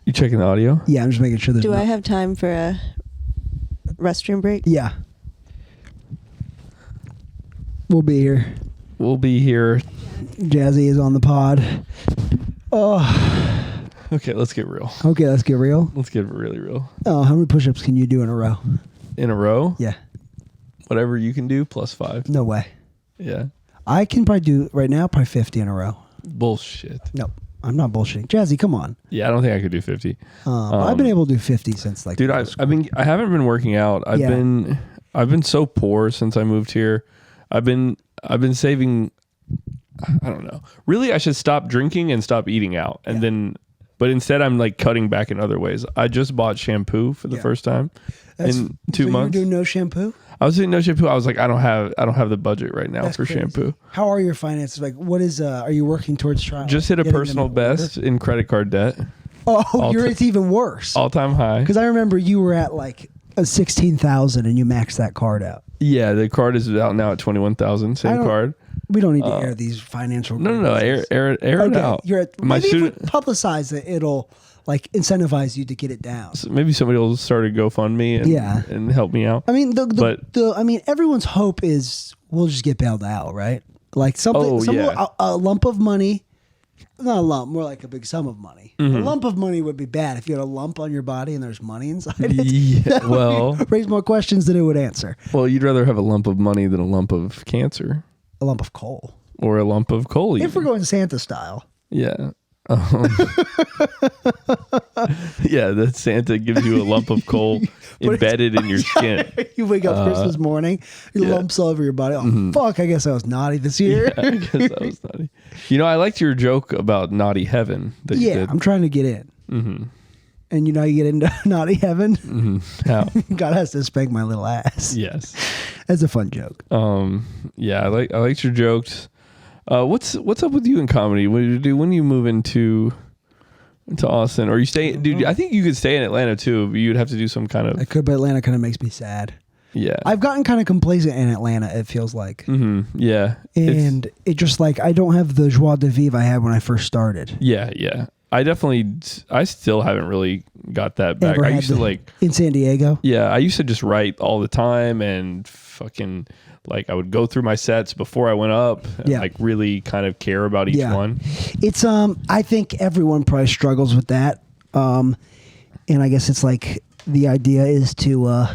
You checking the audio? Yeah, I'm just making sure there's. Do I have time for a restroom break? Yeah. We'll be here. We'll be here. Jazzy is on the pod. Oh. Okay, let's get real. Okay, let's get real. Let's get really real. Oh, how many push-ups can you do in a row? In a row? Yeah. Whatever you can do, +5. No way. Yeah. I can probably do right now, probably 50 in a row. Bullshit. Nope. I'm not bullshitting. Jazzy, come on. Yeah, I don't think I could do 50. I've been able to do 50 since like. Dude, I haven't been working out. I've been so poor since I moved here. I've been saving. I don't know. Really, I should stop drinking and stop eating out, and then. But instead, I'm like cutting back in other ways. I just bought shampoo for the first time in 2 months. You're doing no shampoo? I was doing no shampoo. I was like, I don't have the budget right now for crazy. shampoo. How are your finances? Like, what is? Are you working towards trying? Just hit a getting them personal in best in credit card debt. Oh, it's even worse. All time high. Because I remember you were at like a 16,000 and you maxed that card out. Yeah, the card is out now at 21,000. Same card. We don't need to air these financial. No. Air it out. You're at, My maybe student. if we publicize it, it'll like incentivize you to get it down. Maybe somebody will start a GoFundMe and help me out. I mean, everyone's hope is we'll just get bailed out, right? Like a lump of money, not a lump, more like a big sum of money. A lump of money would be bad if you had a lump on your body and there's money inside it. Yeah, well, raise more questions than it would answer. Well, you'd rather have a lump of money than a lump of cancer A lump of coal. or a lump of coal. If we're going Santa style. Yeah. Yeah, that Santa gives you a lump of coal embedded in your skin. You wake up Christmas morning, lumps all over your body. Oh, fuck, I guess I was naughty this year. Yeah, I guess that was naughty. You know, I liked your joke about naughty heaven that you did. I'm trying to get in. Mm-hmm. And you know how you get into naughty heaven? Mm-hmm. How? God has to spank my little ass. Yes. That's a fun joke. Yeah, I liked your jokes. What's up with you in comedy? What do you do when you move into Austin? Or you stay? Dude, I think you could stay in Atlanta too, but you'd have to do some kind of. I could, but Atlanta kind of makes me sad. Yeah, I've gotten kind of complacent in Atlanta. It feels like. Mm-hmm. Yeah, and it just like I don't have the joie de vivre I had when I first started. Yeah. I still haven't really got that back. I used to like in San Diego. Yeah, I used to just write all the time and fucking. Like I would go through my sets before I went up and like really kind of care about each one. It's I think everyone probably struggles with that. And I guess it's like the idea is to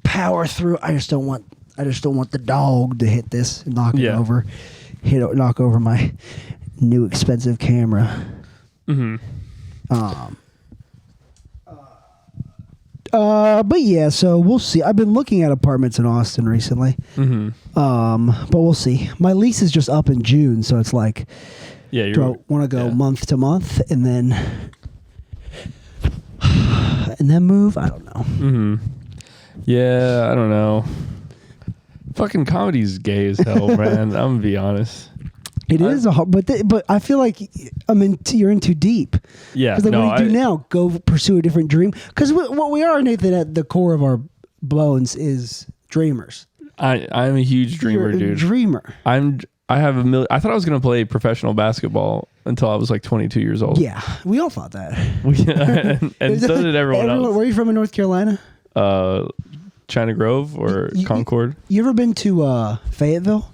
power through. I just don't want the dog to hit this and knock it over. Knock over my new expensive camera. Mm-hmm. But yeah, so we'll see. I've been looking at apartments in Austin recently. Mm-hmm. But we'll see. My lease is just up in June, so it's like, do I want to go month to month and then move? I don't know. Mm-hmm. Yeah, I don't know. Fucking comedy's gay as hell, man. I'm gonna be honest. It is but I feel like you're in too deep. Yeah. Because what do you do now? Go pursue a different dream? Because what we are, Nathan, at the core of our bones is dreamers. I'm a huge dreamer, You're a dude. dreamer. I I have I thought I was going to play professional basketball until I was like 22 years old. Yeah, we all thought that. and so did everyone else. Where are you from in North Carolina? China Grove or Concord. You ever been to Fayetteville?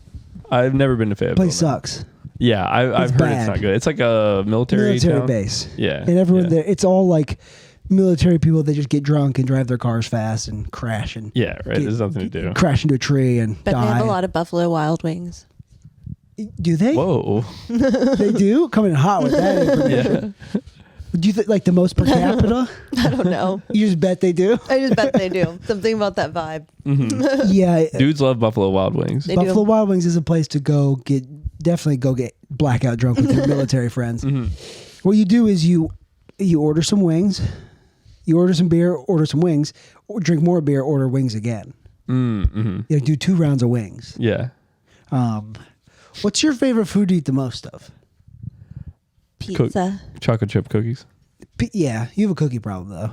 I've never been to Fayetteville. Place sucks. Yeah, I've heard bad. it's not good. It's like a military town. base. Yeah. And everyone there, it's all like military people. They just get drunk and drive their cars fast and crash and yeah, right. There's nothing to do. Crash into a tree and But die. they have a lot of Buffalo Wild Wings. Do they? Whoa. They do? Coming in hot with that information. Yeah. Do you think like the most per capita? I don't know. You just bet they do? I just bet they do. Something about that vibe. Yeah. Dudes love Buffalo Wild Wings. They Buffalo do. Wild Wings is a place to definitely go get blackout drunk with your military friends. What you do is you order some wings, you order some beer, order some wings, or drink more beer, order wings again. You do 2 rounds of wings. Yeah. What's your favorite food to eat the most of? Pizza. Chocolate chip cookies. Yeah, you have a cookie problem though.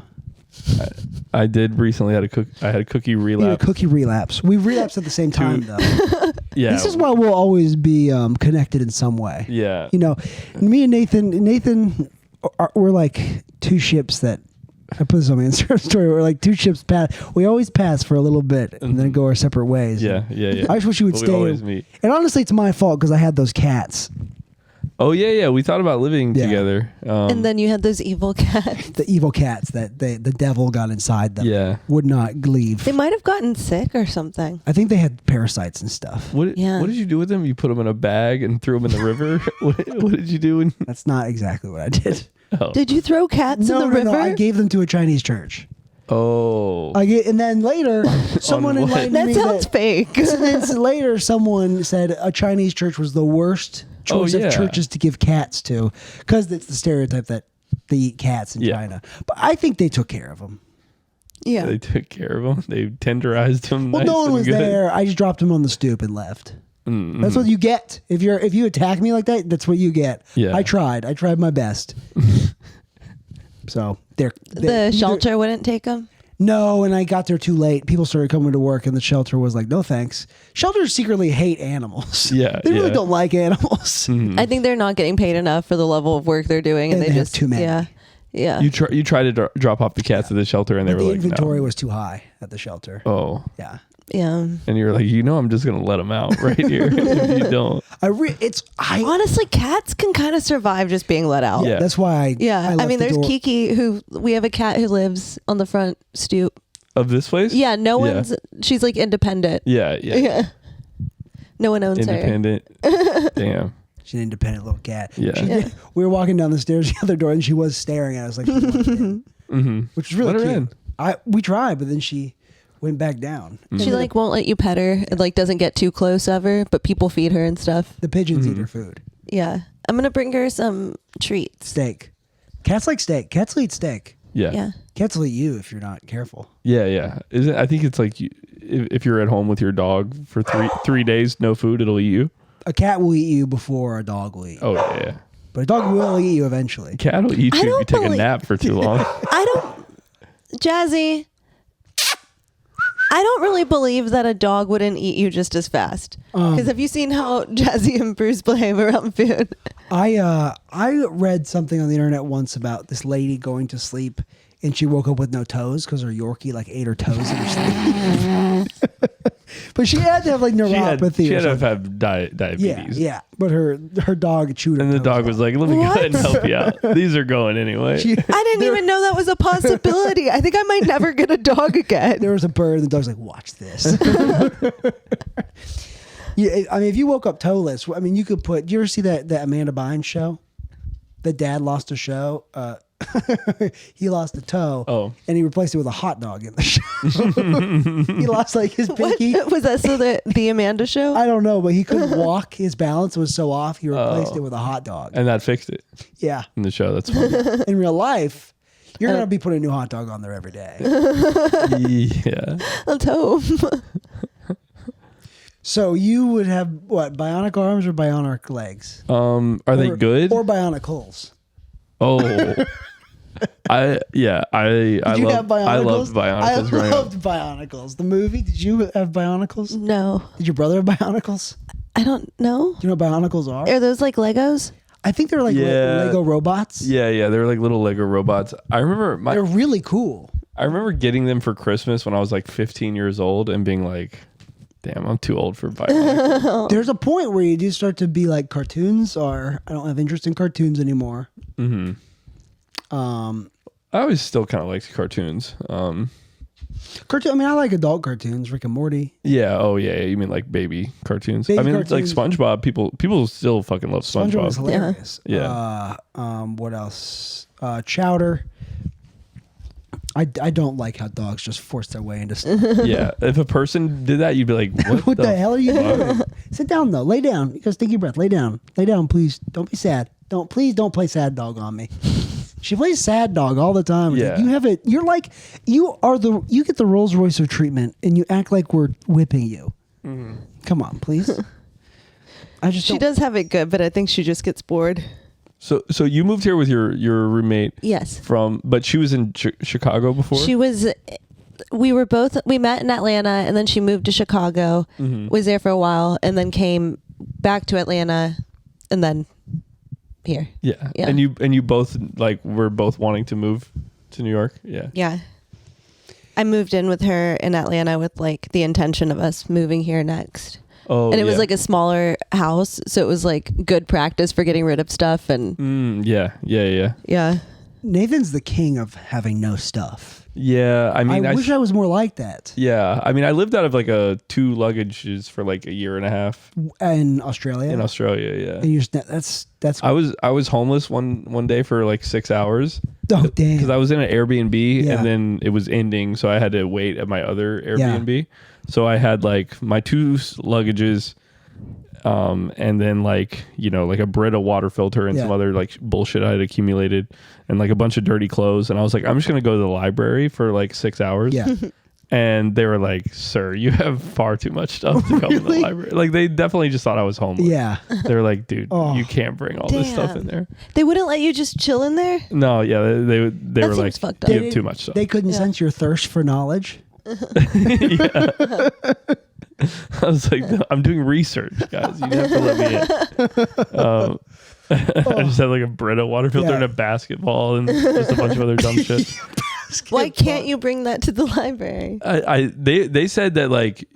I did recently I had a cookie You had a relapse. cookie relapse. We relapsed at the same time though. Yeah. This is why we'll always be connected in some way. Yeah. You know, me and Nathan, we're like 2 ships that. I put this on my Instagram story. We're like 2 ships pass. We always pass for a little bit and then go our separate ways. Yeah. I just wish you would But we stay. always meet. And honestly, it's my fault because I had those cats. Oh yeah. We thought about living Yeah. together. And then you had those evil cats. The evil cats that the devil got inside them. Yeah. Would not leave. They might have gotten sick or something. I think they had parasites and stuff. What did you do with them? You put them in a bag and threw them in the river? what did you do? That's not exactly what I did. Oh. Did you throw cats in the river? No. I gave them to a Chinese church. Oh. And then later, someone what? enlightened That me sounds fake. And then later, someone said a Chinese church was the worst choice of churches to give cats to because it's the stereotype that they eat cats in China. But I think they took care of them. Yeah. They took care of them. They tenderized them. Well, nice no one and was good. there. I just dropped them on the stoop and left. Mm-hmm. That's what you get if you attack me like that. That's what you get. Yeah. I tried my best. So The shelter wouldn't take them? No, and I got there too late. People started coming to work, and the shelter was like, "No, thanks." Shelters secretly hate animals. Yeah, they really don't like animals. I think they're not getting paid enough for the level of work they're doing, and And they they have just too many. Yeah. You try to drop off the cats at the shelter, and they But were the like, inventory no. was too high at the shelter. Oh. Yeah. Yeah. And you're like, I'm just gonna let them out right here if you don't. Honestly, cats can kind of survive just being let out. Yeah. That's why. Yeah. I mean, there's Kiki we have a cat who lives on the front stoop. Of this place? Yeah. She's like independent. Yeah. Yeah. No one owns Independent. Damn. She's an independent little cat. Yeah. We were walking down the stairs the other door, and she was staring at us like she wanted in, which was really Let her cute. in. We tried, but then she went back down. She like won't let you pet her. It like doesn't get too close of her, but people feed her and stuff. The pigeons eat her food. Yeah. I'm gonna bring her some treats. Steak. Cats like steak. Cats will eat steak. Yeah. Yeah. Cats will eat you if you're not careful. Yeah. I think it's like if you're at home with your dog for 3 days, no food, it'll eat you. A cat will eat you before a dog will eat you. Oh yeah. But a dog will eat you eventually. Cat will eat you if you don't take a believe- nap for too long. Jazzy, I don't really believe that a dog wouldn't eat you just as fast. Because have you seen how Jazzy and Bruce behave around food? I read something on the internet once about this lady going to sleep and she woke up with no toes because her Yorkie like ate her toes in her sleep. But she had to have like neuropathy. She had or to something. have diabetes. Yeah. But her dog chewed her And the toes dog off. was like, let me go ahead and help you out. These are going anyway. I didn't even know that was a possibility. I think I might never get a dog again. There was a bird and the dog's like, watch this. Yeah, I mean, if you woke up toeless, I mean, you could put. Do you ever see that Amanda Bynes show? The dad lost a show. He lost a toe, and he replaced it with a hot dog in the show. He lost like his pinky. What? Was that so the Amanda show? I don't know, but he couldn't walk. His balance was so off. He replaced it with a hot dog. And that fixed it Yeah, in the show. That's funny. in real life, you're gonna be putting a new hot dog on there every day. Yeah. Let's hope. So you would have what? Bionic arms or bionic legs? Are they good? Or bionicles? Oh. I Did you have bionicles? I loved Bionicles growing I up. loved Bionicles. The movie. Did you have Bionicles? No. Did your brother have Bionicles? I don't know. Do you know what Bionicles are? Are those like Legos? I think they're like Lego robots. Yeah, they're like little Lego robots. I remember they're really cool. I remember getting them for Christmas when I was like 15 years old and being like, damn, I'm too old for Bionicles. There's a point where you do start to be like cartoons, or I don't have interest in cartoons anymore. Mm-hmm. I always still kind of liked cartoons. Cartoon. I mean, I like adult cartoons, Rick and Morty. Yeah. Oh, yeah. You mean like baby cartoons? Baby I mean, cartoons. like SpongeBob. People still fucking love SpongeBob. SpongeBob was hilarious. Yeah. What else? Chowder. I don't like how dogs just force their way into stuff. Yeah. If a person did that, you'd be like, What the hell are you doing? Sit down though. Lay down. You gotta take your breath. Lay down. Lay down, please. Don't be sad. Please don't play sad dog on me. She plays sad dog all the time. Yeah. You have it. You're like you get the Rolls Royce of treatment, and you act like we're whipping you. Mm-hmm. Come on, please. She does have it good, but I think she just gets bored. So you moved here with your roommate? Yes. But she was in Chicago before? We met in Atlanta, and then she moved to Chicago, was there for a while, and then came back to Atlanta, and then here. Yeah. And you both were both wanting to move to New York? Yeah. Yeah. I moved in with her in Atlanta with like the intention of us moving here next. Oh, and it was like a smaller house, so it was like good practice for getting rid of stuff. And yeah. Nathan's the king of having no stuff. Yeah, I mean, I wish I was more like that. Yeah, I mean, I lived out of like 2 luggages for like a year and a half in Australia. Yeah. And you're that's. I was homeless one day for like 6 hours. Oh damn! Because I was in an Airbnb Yeah. and then it was ending, so I had to wait at my other Airbnb. Yeah. So I had like my 2 luggages, and then like a Brita water filter and some other like bullshit I had accumulated, and like a bunch of dirty clothes. And I was like, I'm just gonna go to the library for like 6 hours. Yeah. And they were like, "Sir, you have far too much stuff to come in the library." Like they definitely just thought I was homeless. Yeah. They were like, "Dude, you can't bring all this stuff in there." They wouldn't let you just chill in there? No, yeah, they were like, "You have too much stuff." They couldn't sense your thirst for knowledge. Yeah. I was like, I'm doing research, guys. You have to let me in. I just had like a Brita water filter and a basketball and just a bunch of other dumb shit. Why can't you bring that to the library? They said that like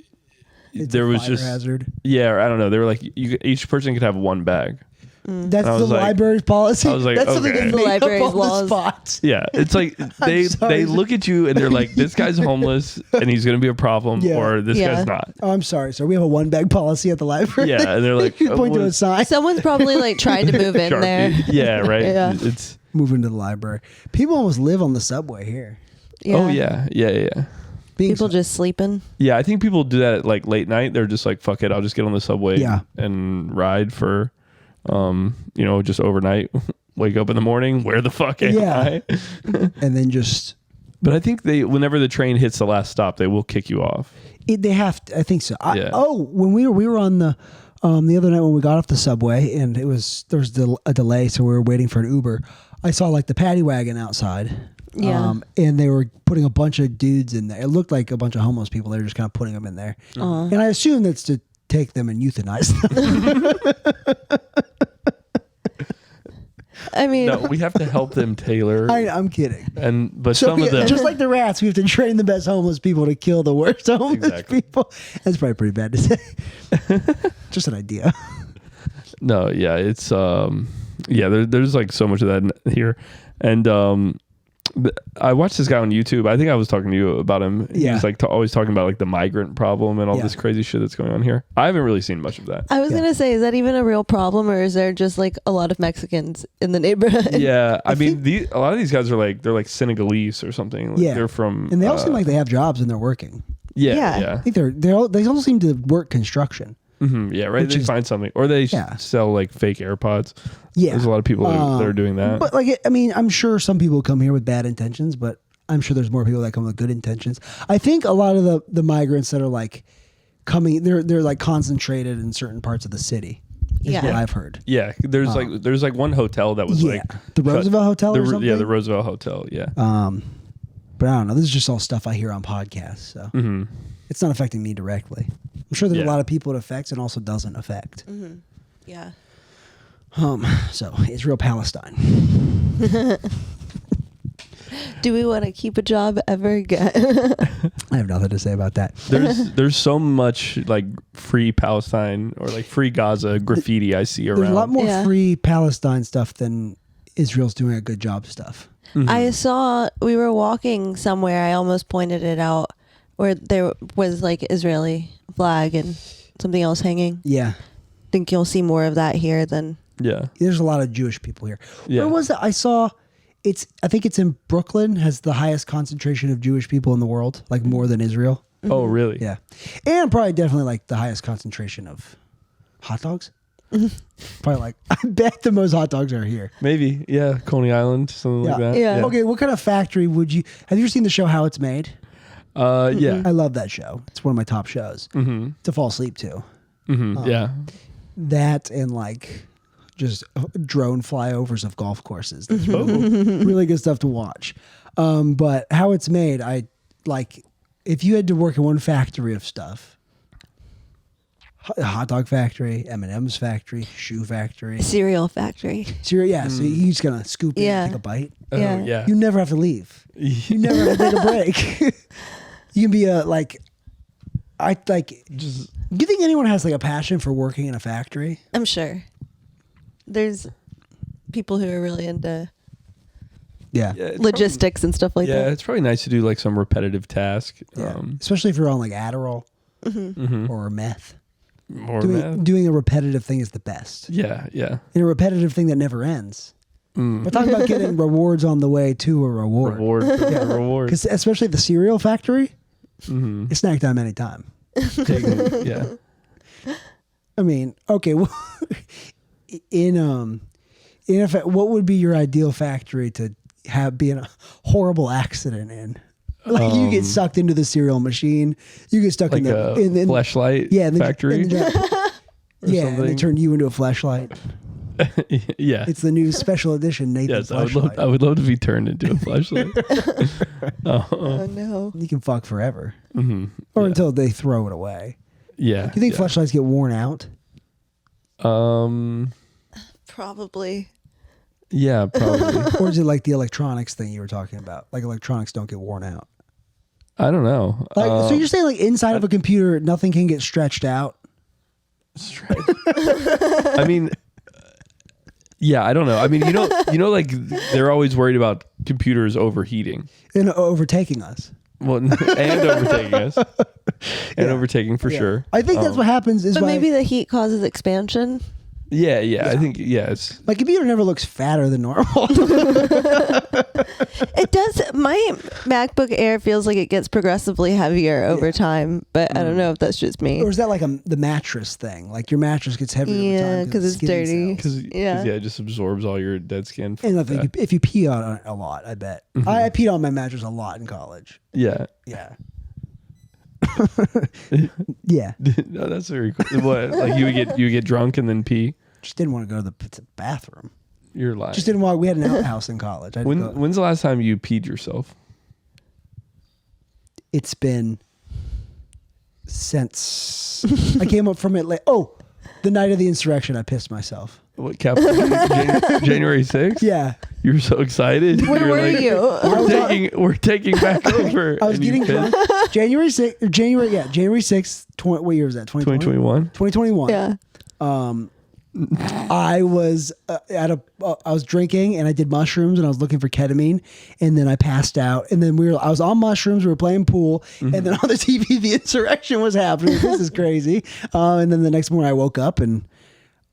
there was just hazard. Yeah, or I don't know. They were like, each person could have 1 bag. That's the library's policy. I was like, that's okay. something the library's laws. Yeah, it's like they look at you and they're like, this guy's homeless and he's gonna be a problem, or this guy's not. Oh, I'm sorry, sir. We have a 1 bag policy at the library. Yeah, and they're like, you point to a sign. Someone's probably like tried to move in there. Yeah, right. Yeah. It's moving to the library. People almost live on the subway here. Yeah. Oh yeah. People just sleeping. Yeah, I think people do that at like late night. They're just like, fuck it, I'll just get on the subway and ride for just overnight. Wake up in the morning, where the fuck am I? And then just. But I think whenever the train hits the last stop, they will kick you off. They have to, I think so. Yeah. When we were on the other night when we got off the subway and there was a delay, so we were waiting for an Uber. I saw like the paddy wagon outside. Yeah. And they were putting a bunch of dudes in there. It looked like a bunch of homeless people. They were just kind of putting them in there. And I assume that's to take them and euthanize them. I mean, no, we have to help them, Taylor. I'm kidding. But some of them, just like the rats, we have to train the best homeless people to kill the worst homeless people. That's probably pretty bad to say. Just an idea. No, yeah, it's there's like so much of that here, and I watched this guy on YouTube. I think I was talking to you about him. Yeah. He's like always talking about like the migrant problem and all this crazy shit that's going on here. I haven't really seen much of that. I was gonna say, is that even a real problem, or is there just like a lot of Mexicans in the neighborhood? Yeah, I mean, a lot of these guys are like they're like Senegalese or something. Like they're from, and they all seem like they have jobs and they're working. Yeah. I think they all seem to work construction. Mm-hmm, yeah, right. They find something, or they sell like fake AirPods. Yeah, there's a lot of people that are doing that. But like, I mean, I'm sure some people come here with bad intentions, but I'm sure there's more people that come with good intentions. I think a lot of the migrants that are like coming, they're like concentrated in certain parts of the city. Is what I've heard. Yeah, there's like one hotel that was like the Roosevelt Hotel or something. Yeah, the Roosevelt Hotel. Yeah. But I don't know. This is just all stuff I hear on podcasts, so it's not affecting me directly. I'm sure there's a lot of people it affects and also doesn't affect. Yeah. So Israel, Palestine. Do we want to keep a job ever again? I have nothing to say about that. There's so much like free Palestine or like free Gaza graffiti I see around. There's a lot more free Palestine stuff than Israel's doing a good job stuff. I saw, we were walking somewhere, I almost pointed it out, where there was like Israeli flag and something else hanging. Yeah. Think you'll see more of that here than... Yeah. There's a lot of Jewish people here. Yeah. Where was it? I saw... I think it's in Brooklyn, has the highest concentration of Jewish people in the world, like more than Israel. Oh, really? Yeah. And probably definitely like the highest concentration of hot dogs. Probably like, I bet the most hot dogs are here. Maybe. Yeah. Coney Island, something like that. Yeah. Okay, what kind of factory would you... Have you ever seen the show How It's Made? Yeah. I love that show. It's one of my top shows to fall asleep to. Yeah. That and like just drone flyovers of golf courses. That's really good stuff to watch. But How It's Made, I like, if you had to work in one factory of stuff, a hot dog factory, M&M's factory, shoe factory, Cereal factory. cereal. Yeah, so you're just gonna scoop in and take a bite. Yeah. Oh, yeah. You never have to leave. You never have to take a break. You can be a like. I like. Just Do you think anyone has like a passion for working in a factory? I'm sure. There's people who are really into Yeah. it's logistics and stuff like probably, that. it's probably nice to do like some repetitive task. Especially if you're on like Adderall or meth. More math. Doing a repetitive thing is the best. Yeah. Yeah. And a repetitive thing that never ends. We're talking about getting rewards on the way to a reward. Reward. Because especially the cereal factory, it's snack time anytime. Yeah. I mean, okay. Well, in effect, what would be your ideal factory to be in a horrible accident in? Like you get sucked into the cereal machine, you get stuck Like in the fleshlight factory. and they turn you into a fleshlight. Yeah. It's the new special edition Nathan Yes, fleshlight. I would love to be turned into a fleshlight. Oh no. You can fuck forever, or until they throw it away. Yeah. Do you think fleshlights get worn out? Probably. Yeah, probably. Or is it like the electronics thing you were talking about? Like electronics don't get worn out. I don't know. So you're saying like inside of a computer, nothing can get stretched out? I mean, yeah, I don't know. I mean, you know, like they're always worried about computers overheating And overtaking us. Well, and overtaking us, and overtaking for sure. I think that's what happens. Is But why maybe the heat causes expansion. Yeah. I think it's my computer never looks fatter than normal. It does. My MacBook Air feels like it gets progressively heavier over time, but I don't know if that's just me. Or is that like the mattress thing? Like your mattress gets heavier over Yeah, time because it's dirty. because it just absorbs all your dead skin. And I think if you pee on it a lot, I bet. I peed on my mattress a lot in college. Yeah. Yeah. Yeah. No, that's very cool. What? Like you would get drunk and then pee? Just didn't want to go to the bathroom. You're lying. Just didn't want. We had an outhouse in college. When's the last time you peed yourself? It's been since I came up from it. The night of the insurrection, I pissed myself. What, January 6th? Yeah. You were so excited. Where were you? We're taking back over. I was getting drunk. January 6th. What year was that? 2021. 2021. Yeah. I was I was drinking and I did mushrooms and I was looking for ketamine and then I passed out and then I was on mushrooms. We were playing pool and then on the TV the insurrection was happening. This is crazy. And then the next morning I woke up and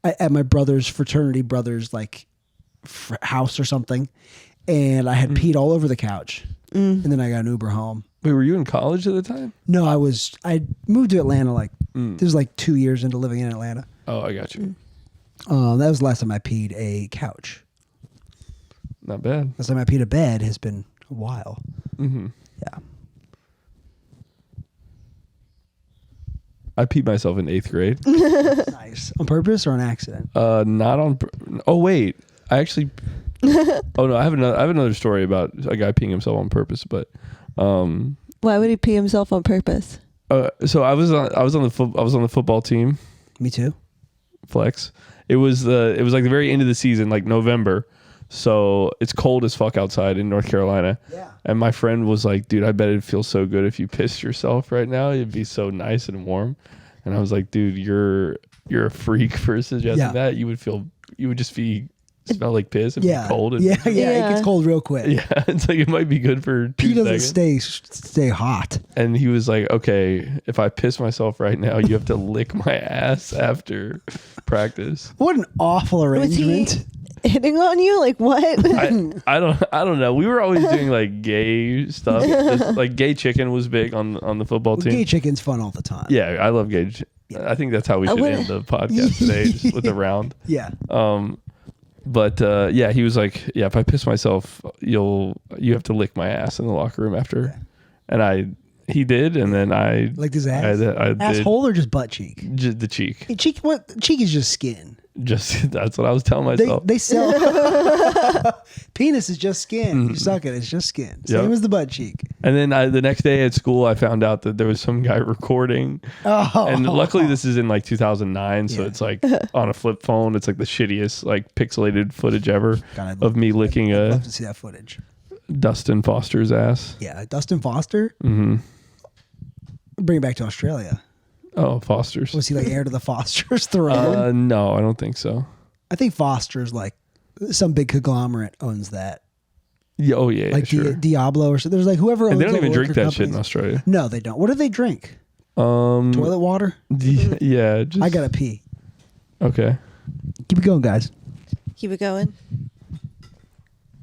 at my fraternity brother's like house or something, and I had peed all over the couch. And then I got an Uber home. Wait, were you in college at the time? No, I moved to Atlanta this was like 2 years into living in Atlanta. Oh, I got you. That was the last time I peed a couch. Not bad. Last time I peed a bed has been a while. Mm-hmm. Yeah. I peed myself in 8th grade. Nice. On purpose or on accident? Not on. Oh wait, I actually. Oh no, I have another story about a guy peeing himself on purpose, but why would he pee himself on purpose? So I was on the football team. Me too. Flex. It was like the very end of the season, like November. So it's cold as fuck outside in North Carolina. Yeah. And my friend was like, dude, I bet it'd feel so good if you pissed yourself right now. It'd be so nice and warm. And I was like, dude, you're a freak for suggesting that. You would just smell like piss and be cold. And yeah. It gets cold real quick. Yeah. It's like, it might be good for 2 Pee doesn't seconds. stay hot. And he was like, okay, if I piss myself right now, you have to lick my ass after practice. What an awful arrangement. Was he hitting on you? Like what? I don't know. We were always doing like gay stuff. Like gay chicken was big on the football team. Gay chicken's fun all the time. Yeah, I love gay. I think that's how we should end the podcast today, just with a round. Yeah. But yeah, he was like, yeah, if I piss myself, you have to lick my ass in the locker room after. Yeah. And he did, and then I licked his ass. I asshole or just butt cheek? Just the cheek. Cheek is just skin. Just that's what I was telling myself. They sell penis is just skin. You suck it, it's just skin. Same as the butt cheek. And then the next day at school, I found out that there was some guy recording. And luckily, this is in like 2009, so it's like on a flip phone. It's like the shittiest like pixelated footage ever of me licking I'd love to see that footage. Dustin Foster's ass. Yeah, Dustin Foster. Mm-hmm. Bring it back to Australia. Oh, Foster's. Was he like heir to the Foster's throne? No, I don't think so. I think Foster's like some big conglomerate owns that. Yeah, oh yeah, like sure. Diablo or so. There's like whoever owns. And they don't even drink that companies. shit in Australia. No, they don't. What do they drink? Toilet water. Yeah. I gotta pee. Okay. Keep it going, guys. Keep it going.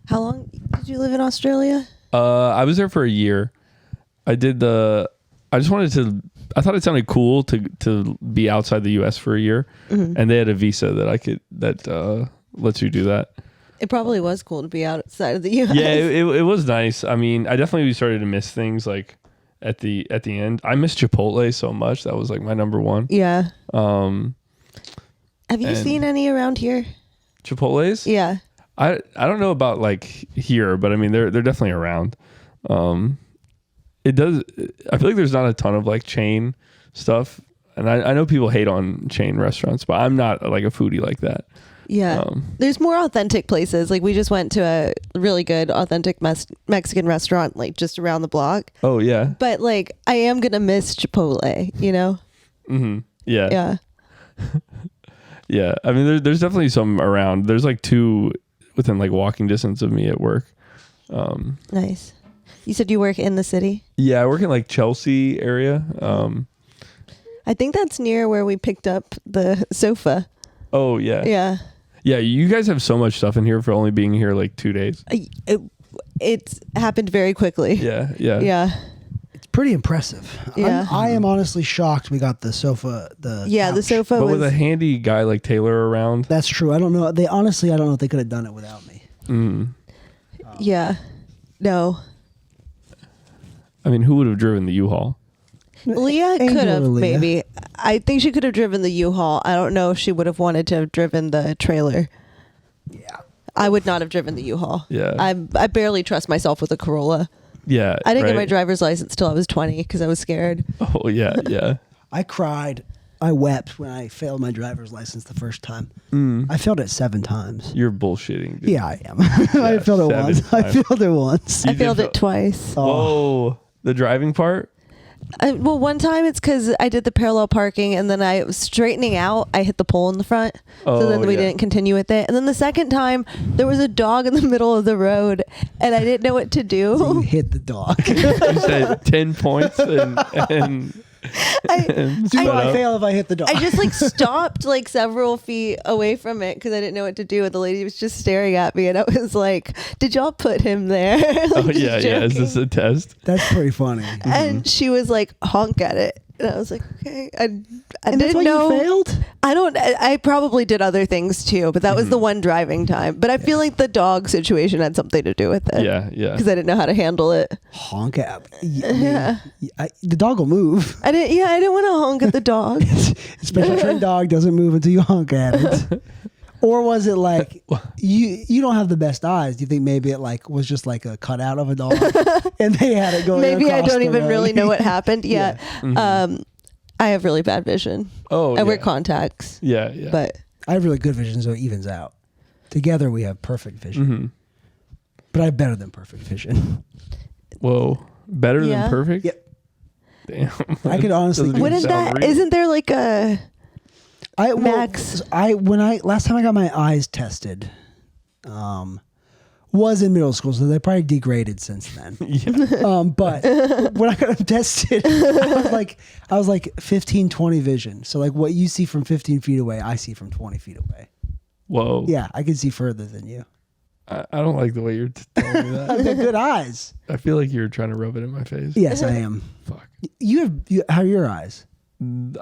How long did you live in Australia? I was there for a year. I thought it sounded cool to be outside the U.S. for a year, and they had a visa that lets you do that. It probably was cool to be outside of the U.S. Yeah, it was nice. I mean, I definitely started to miss things like at the end. I miss Chipotle so much. That was like my number one. Yeah. Have you seen any around here? Chipotles? Yeah. I don't know about like here, but I mean they're definitely around. It does. I feel like there's not a ton of like chain stuff, and I know people hate on chain restaurants, but I'm not like a foodie like that. Yeah, there's more authentic places. Like we just went to a really good authentic Mexican restaurant, like just around the block. Oh yeah. But like I am gonna miss Chipotle, you know. Mm-hmm. Yeah. Yeah. Yeah. I mean, there's definitely some around. There's like 2 within like walking distance of me at work. Nice. You said you work in the city? Yeah, I work in like Chelsea area. I think that's near where we picked up the sofa. Oh yeah. Yeah. Yeah, you guys have so much stuff in here for only being here like 2 days. It's happened very quickly. Yeah. Yeah. It's pretty impressive. Yeah. I am honestly shocked we got the sofa. The sofa but was... with a handy guy like Taylor around. That's true. I don't know. I don't know if they could have done it without me. Yeah. No. I mean, who would have driven the U-Haul? Leah could have, maybe. I think she could have driven the U-Haul. I don't know if she would have wanted to have driven the trailer. Yeah. I would not have driven the U-Haul. Yeah. I barely trust myself with a Corolla. Yeah. I didn't get my driver's license till I was 20 because I was scared. Oh, yeah, yeah. I cried. I wept when I failed my driver's license the first time. I failed it 7 times. You're bullshitting, dude. Yeah, I am. I failed it once. Times. I failed it once. I failed it twice. Oh, the driving part? Well, one time it's because I did the parallel parking and then I was straightening out. I hit the pole in the front. So then we didn't continue with it. And then the second time there was a dog in the middle of the road and I didn't know what to do. So you hit the dog. You said 10 points and I fail if I hit the dog. I just like stopped like several feet away from it because I didn't know what to do. And the lady was just staring at me and I was like, did y'all put him there? Like, oh, yeah, yeah. Is this a test? That's pretty funny. And she was like, honk at it. And I was like, okay. I And that's didn't why know. you failed? I probably did other things too, but that was the one driving time. But I feel like the dog situation had something to do with it. Yeah, yeah. Because I didn't know how to handle it. Honk at. The dog will move. I didn't want to honk at the dog. Special trained dog doesn't move until you honk at it. Or was it like you don't have the best eyes? Do you think maybe it like was just like a cutout of a dog and they had it going? Maybe I across don't the even road? really know what happened yet. Mm-hmm. I have really bad vision. Oh, I wear contacts. Yeah, yeah. But I have really good vision, so it evens out. Together we have perfect vision. Mm-hmm. But I have better than perfect vision. Whoa, better Yeah. than perfect. Yep. Damn. I could honestly. Doesn't even wouldn't sound that? real. Isn't there like a Max? Max? Last time I got my eyes tested, was in middle school, so they probably degraded since then. Yeah. But when I got them tested, I was like 15, 20 vision. So like what you see from 15 feet away, I see from 20 feet away. Whoa. Yeah, I can see further than you. I don't like the way you're telling me I've that. got good eyes. I feel like you're trying to rub it in my face. Yes, I am. Fuck. How are your eyes?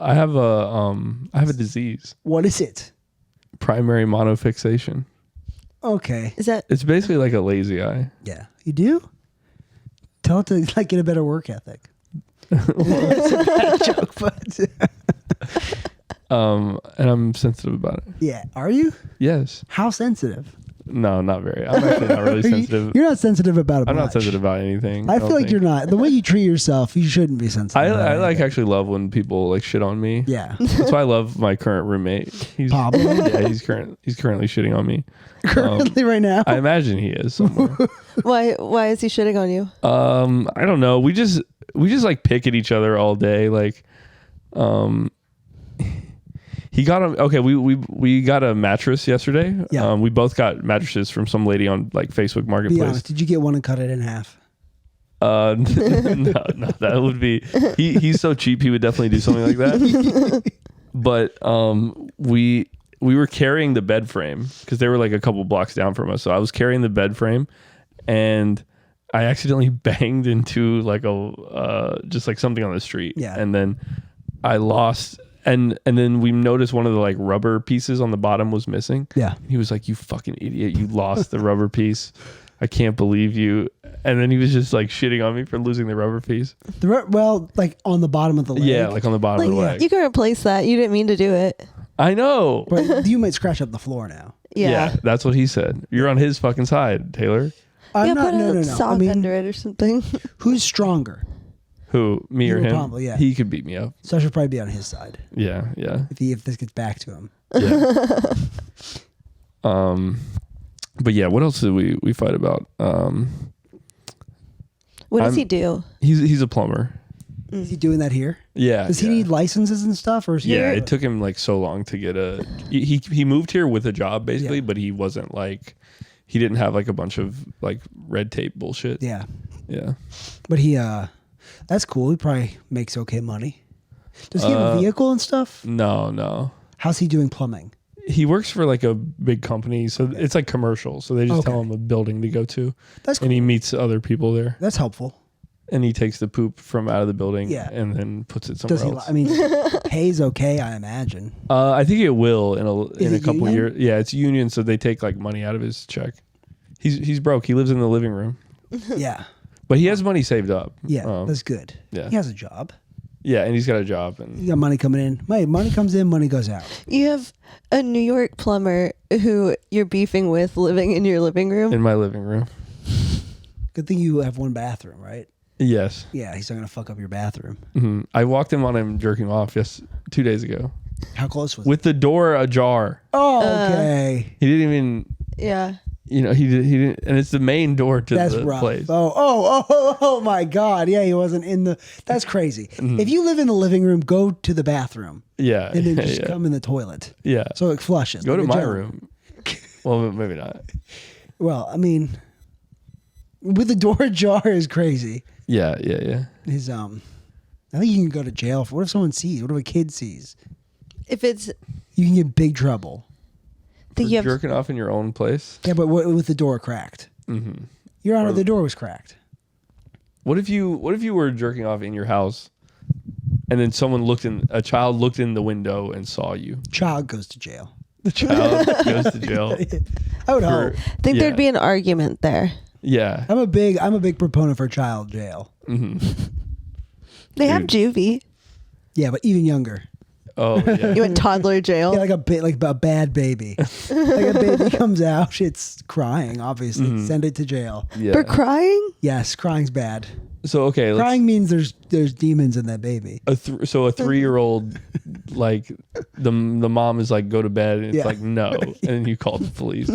I have a disease. What is it? Primary monofixation. Okay. Is that? It's basically like a lazy eye. Yeah. You do? Tell it to like get a better work ethic. It's a bad joke, but And I'm sensitive about it. yeah. Are you? Yes. How sensitive? No, not very. I'm actually not really sensitive. You're not sensitive about it. I'm not much. sensitive about anything. I don't feel like think. you're not. The way you treat yourself, you shouldn't be sensitive. about I like anything. actually love when people like shit on me. Yeah. That's why I love my current roommate. He's Pablo? Yeah, he's currently shitting on me. Currently, right now. I imagine he is somewhere. Why is he shitting on you? I don't know. We just like pick at each other all day. Like, he got a we got a mattress yesterday. Yeah. We both got mattresses from some lady on like Facebook Be Marketplace. honest. Did you get one and cut it in half? No, that would be he's so cheap he would definitely do something like that. But we were carrying the bed frame because they were like a couple blocks down from us. So I was carrying the bed frame and I accidentally banged into like a just like something on the street. Yeah. And then I lost and then we noticed one of the like rubber pieces on the bottom was missing. Yeah. He was like, "You fucking idiot, you lost the rubber piece. I can't believe you." And then he was just like shitting on me for losing the rubber piece. Well, like on the bottom of the leg. Yeah, like on the bottom of the leg. You can replace that. You didn't mean to do it. I know. But you might scratch up the floor now. Yeah. That's what he said. You're on his fucking side, Taylor. I'm Yeah, not. put No. a sock I mean, under it or something. who's stronger? Who, me You or or him? Pablo, yeah. He could beat me up. So I should probably be on his side Yeah. if this gets back to him. Yeah. But yeah, what else did we fight about? What does he do? He's a plumber. Is he doing that here? Yeah. Does he need licenses and stuff, or is he? Yeah, it took him like so long to get a. He moved here with a job basically, Yeah. but he wasn't like, he didn't have like a bunch of like red tape bullshit. Yeah, Yeah. but he. That's cool. He probably makes okay money. Does he have a vehicle and stuff? No. How's he doing plumbing? He works for like a big company, so it's like commercial. So they just tell Okay. him a building to go to, That's cool. and he meets other people there, That's helpful. and he takes the poop from out of the building, Yeah. and then puts it somewhere Does he? else. I mean, pays okay, I imagine. I think it will in a it couple union? years. Yeah, it's union, so they take like money out of his check. He's broke. He lives in the living room, Yeah, but he has money saved up. yeah, that's good. yeah. He has a job. Yeah, and he's got a job, and You got money coming in. Money comes in, money goes out. You have a New York plumber who you're beefing with living in your living room. in my living room. Good thing you have one bathroom, right? Yes. Yeah, he's not gonna fuck up your bathroom. Hmm. I walked him on him jerking off 2 days ago How close was it? with the door ajar. Oh, okay. He didn't even. Yeah. He didn't, and it's the main door to That's the rough. place. Oh my God. Yeah, he wasn't in the. That's crazy. If you live in the living room, go to the bathroom Yeah, and then just yeah, come in the toilet. yeah. So it flushes. Go to like a my gel. room. Well, maybe not. Well, I mean, with the door ajar is crazy. Yeah. His I think you can go to jail for. What if someone sees? What if a kid sees? If it's You can get big trouble. the For you have jerking off in your own place. Yeah, but what, with the door cracked? Mm-hmm. Your Honor, the door was cracked. What if you were jerking off in your house, and then a child looked in the window and saw you? Child goes to jail. The child goes to jail. I would hope. think yeah. there'd be an argument there. Yeah. I'm a big proponent for child jail. Mm-hmm. They have juvie. Yeah, but even younger. Oh yeah. You went toddler jail. Yeah, like a bad baby. Like a baby comes out, it's crying. Obviously, send it to jail. Yeah. For crying? Yes, crying's bad. So okay, Crying means there's demons in that baby. so a 3-year-old, like the mom is like, go to bed, and it's like no, and you call the police.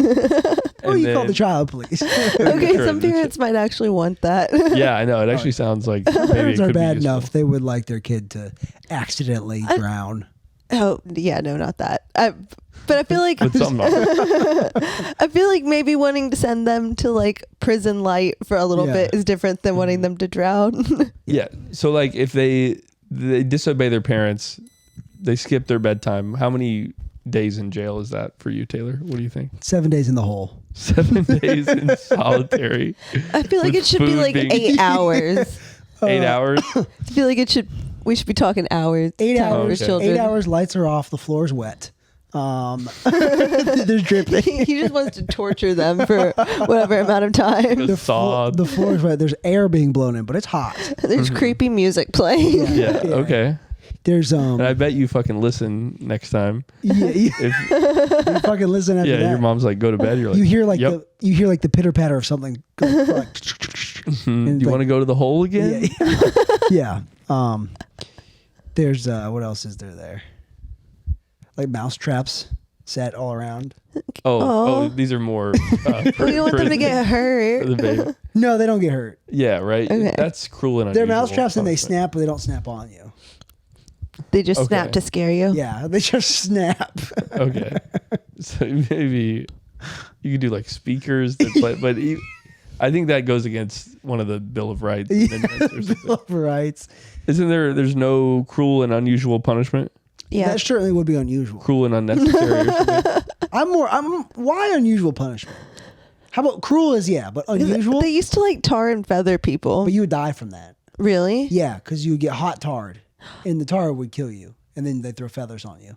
Or you call the child police. Okay, Sure, some parents might actually want that. Yeah, I know. It actually sounds like maybe Parents it are could be bad useful. enough. They would like their kid to accidentally drown. Oh, yeah, no, not that. But I feel like But some are. I feel like maybe wanting to send them to like prison light for a little bit is different than wanting them to drown. Yeah. So like if they disobey their parents, they skip their bedtime. How many days in jail is that for you, Taylor? What do you think? 7 days in the hole. 7 days in solitary. I feel like With it should be food like being- 8 hours. 8 hours. I feel like we should be talking hours. 8 time hours. for children. 8 hours. Lights are off. The floor's wet. There's dripping. He just wants to torture them for whatever amount of time. The saw. The floor's wet. There's air being blown in, but it's hot. There's creepy music playing. Yeah. Okay. There's And I bet you fucking listen next time. yeah, you If, fucking listen after yeah, that. your mom's like, go to bed. You're like, You hear like yep. the pitter patter of something. Like, Do you want to go to the hole again? yeah. There's what else is there? Like mouse traps set all around. Oh, these are more. We don't want them to get for hurt. the baby. No, they don't get hurt. Yeah, right. Okay. That's cruel and They're unusual. mouse traps and they punishment. snap, but they don't snap on you. They just Okay. snap to scare you. Yeah, they just snap. Okay, so maybe you could do like speakers that play, but I think that goes against one of the Bill of Rights. amendments or something. Bill of Rights. Isn't there? There's no cruel and unusual punishment. Yeah. That certainly would be unusual. Cruel and unnecessary. Or something. Why unusual punishment? How about cruel is but unusual? They used to like tar and feather people. But you would die from that. Really? Yeah, because you would get hot tarred, and the tar would kill you, and then they throw feathers on you,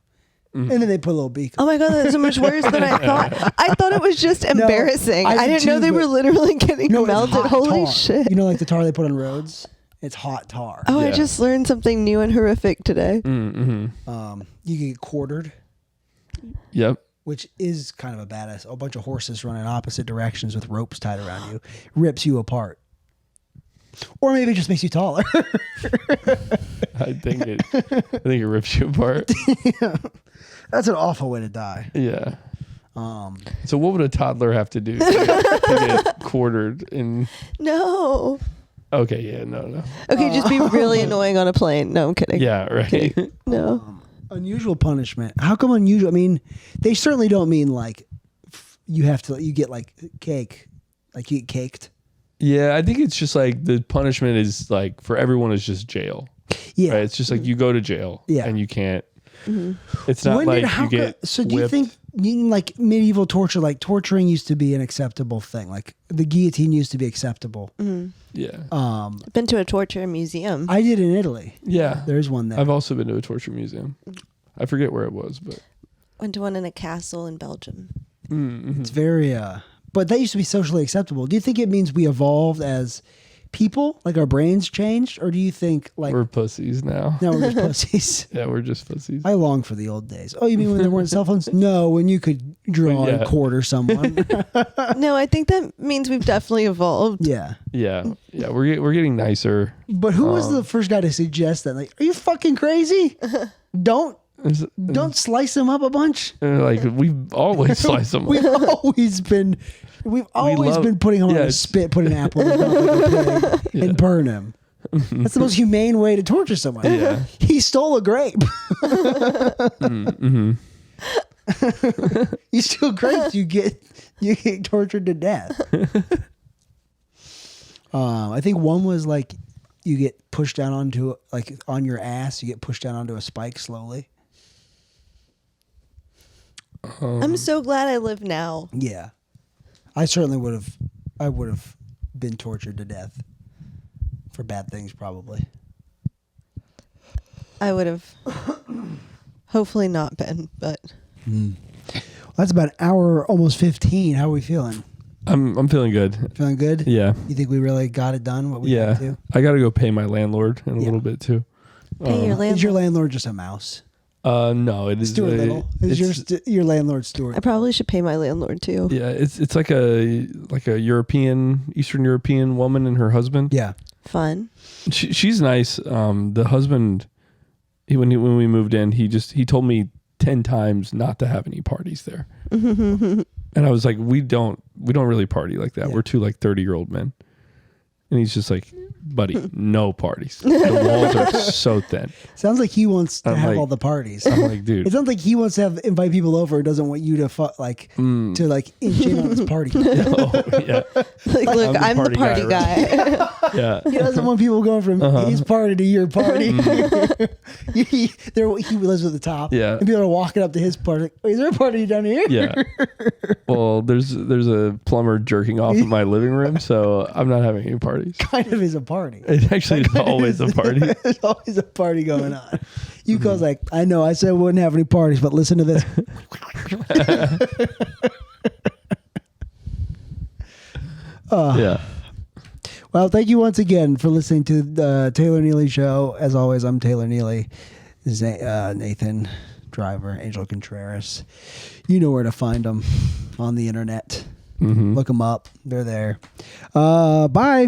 and then they put a little beak. Oh my god, that's so much worse than I thought. I thought it was just embarrassing. I I did didn't know too, they but- were literally getting No, it's melted. hot Holy tar. shit. You know, like the tar they put on roads. It's hot tar. Oh, I Yeah. just learned something new and horrific today. Mm-hmm. You get quartered, Yep. which is kind of a badass. A bunch of horses run in opposite directions with ropes tied around you, rips you apart, or maybe it just makes you taller. I think it rips you apart. That's an awful way to die. Yeah. So what would a toddler have to do to get quartered in? No. Okay. Yeah. No. Okay, just be really annoying on a plane. No, I'm kidding. Yeah. Right. No. Unusual punishment. How come unusual? I mean, they certainly don't mean like you get like cake, like you get caked. Yeah, I think it's just like the punishment is like for everyone is just jail. Yeah. Right? It's just like you go to jail. Yeah. And you can't. It's not like you get. So do you whipped. think like medieval torture, like torturing used to be an acceptable thing? Like the guillotine used to be acceptable. Yeah. I've been to a torture museum. I did in Italy. Yeah. There's one there. I've also been to a torture museum. I forget where it was, but Went to one in a castle in Belgium. It's very but that used to be socially acceptable. Do you think it means we evolved as people, like our brains changed, or do you think like we're pussies now. now we're just pussies? Yeah, we're just pussies. I long for the old days. Oh, you mean when there weren't cell phones? No, when you could draw and Yeah. quarter someone. No, I think that means we've definitely evolved. Yeah. Yeah. We're getting nicer. But who was the first guy to suggest that? Like, are you fucking crazy? Don't slice them up a bunch. Like we've always sliced them. We've always been putting him on a spit, put an apple in his mouth like a pig, and burn him. That's the most humane way to torture someone. Yeah. He stole a grape. You steal grapes, you get tortured to death. I think one was like you get pushed down onto like on your ass. You get pushed down onto a spike slowly. I'm so glad I live now. Yeah, I certainly would have. I would have been tortured to death for bad things, probably. I would have hopefully not been, but Well, that's about an hour, almost 15. How are we feeling? I'm feeling good. Feeling good? Yeah. You think we really got it done? What we had to? I got to go pay my landlord in a little bit too. pay your Is your landlord. landlord just a mouse? No, it is Stuart Little is your landlord, Stuart. I probably should pay my landlord too. Yeah, it's like a Eastern European woman and her husband. Yeah, Fun. She's nice. The husband, when we moved in, he told me 10 times not to have any parties there. And I was like, we don't really party like that. Yeah. We're two like 30-year-old men. And he's just like, buddy, no parties. The walls are so thin. Sounds like he wants to have all the parties. I'm like, dude. It sounds like he wants to invite people over and doesn't want you to inch in on his party. Oh, yeah. Look, I'm the party guy. Right? Yeah. He doesn't want people going from his party to your party. He lives at the top. Yeah. And people are walking up to his party. Like, is there a party down here? Yeah. Well, there's a plumber jerking off in my living room, so I'm not having any parties. Kind of is a party. It actually is always a party. There's always a party going on. Yuko's like, I know, I said I wouldn't have any parties, but listen to this. Yeah. Well, thank you once again for listening to the Taylor Neely Show. As always, I'm Taylor Neely. This is Nathan Driver, Angel Contreras. You know where to find them on the internet. Look them up. They're there. Bye.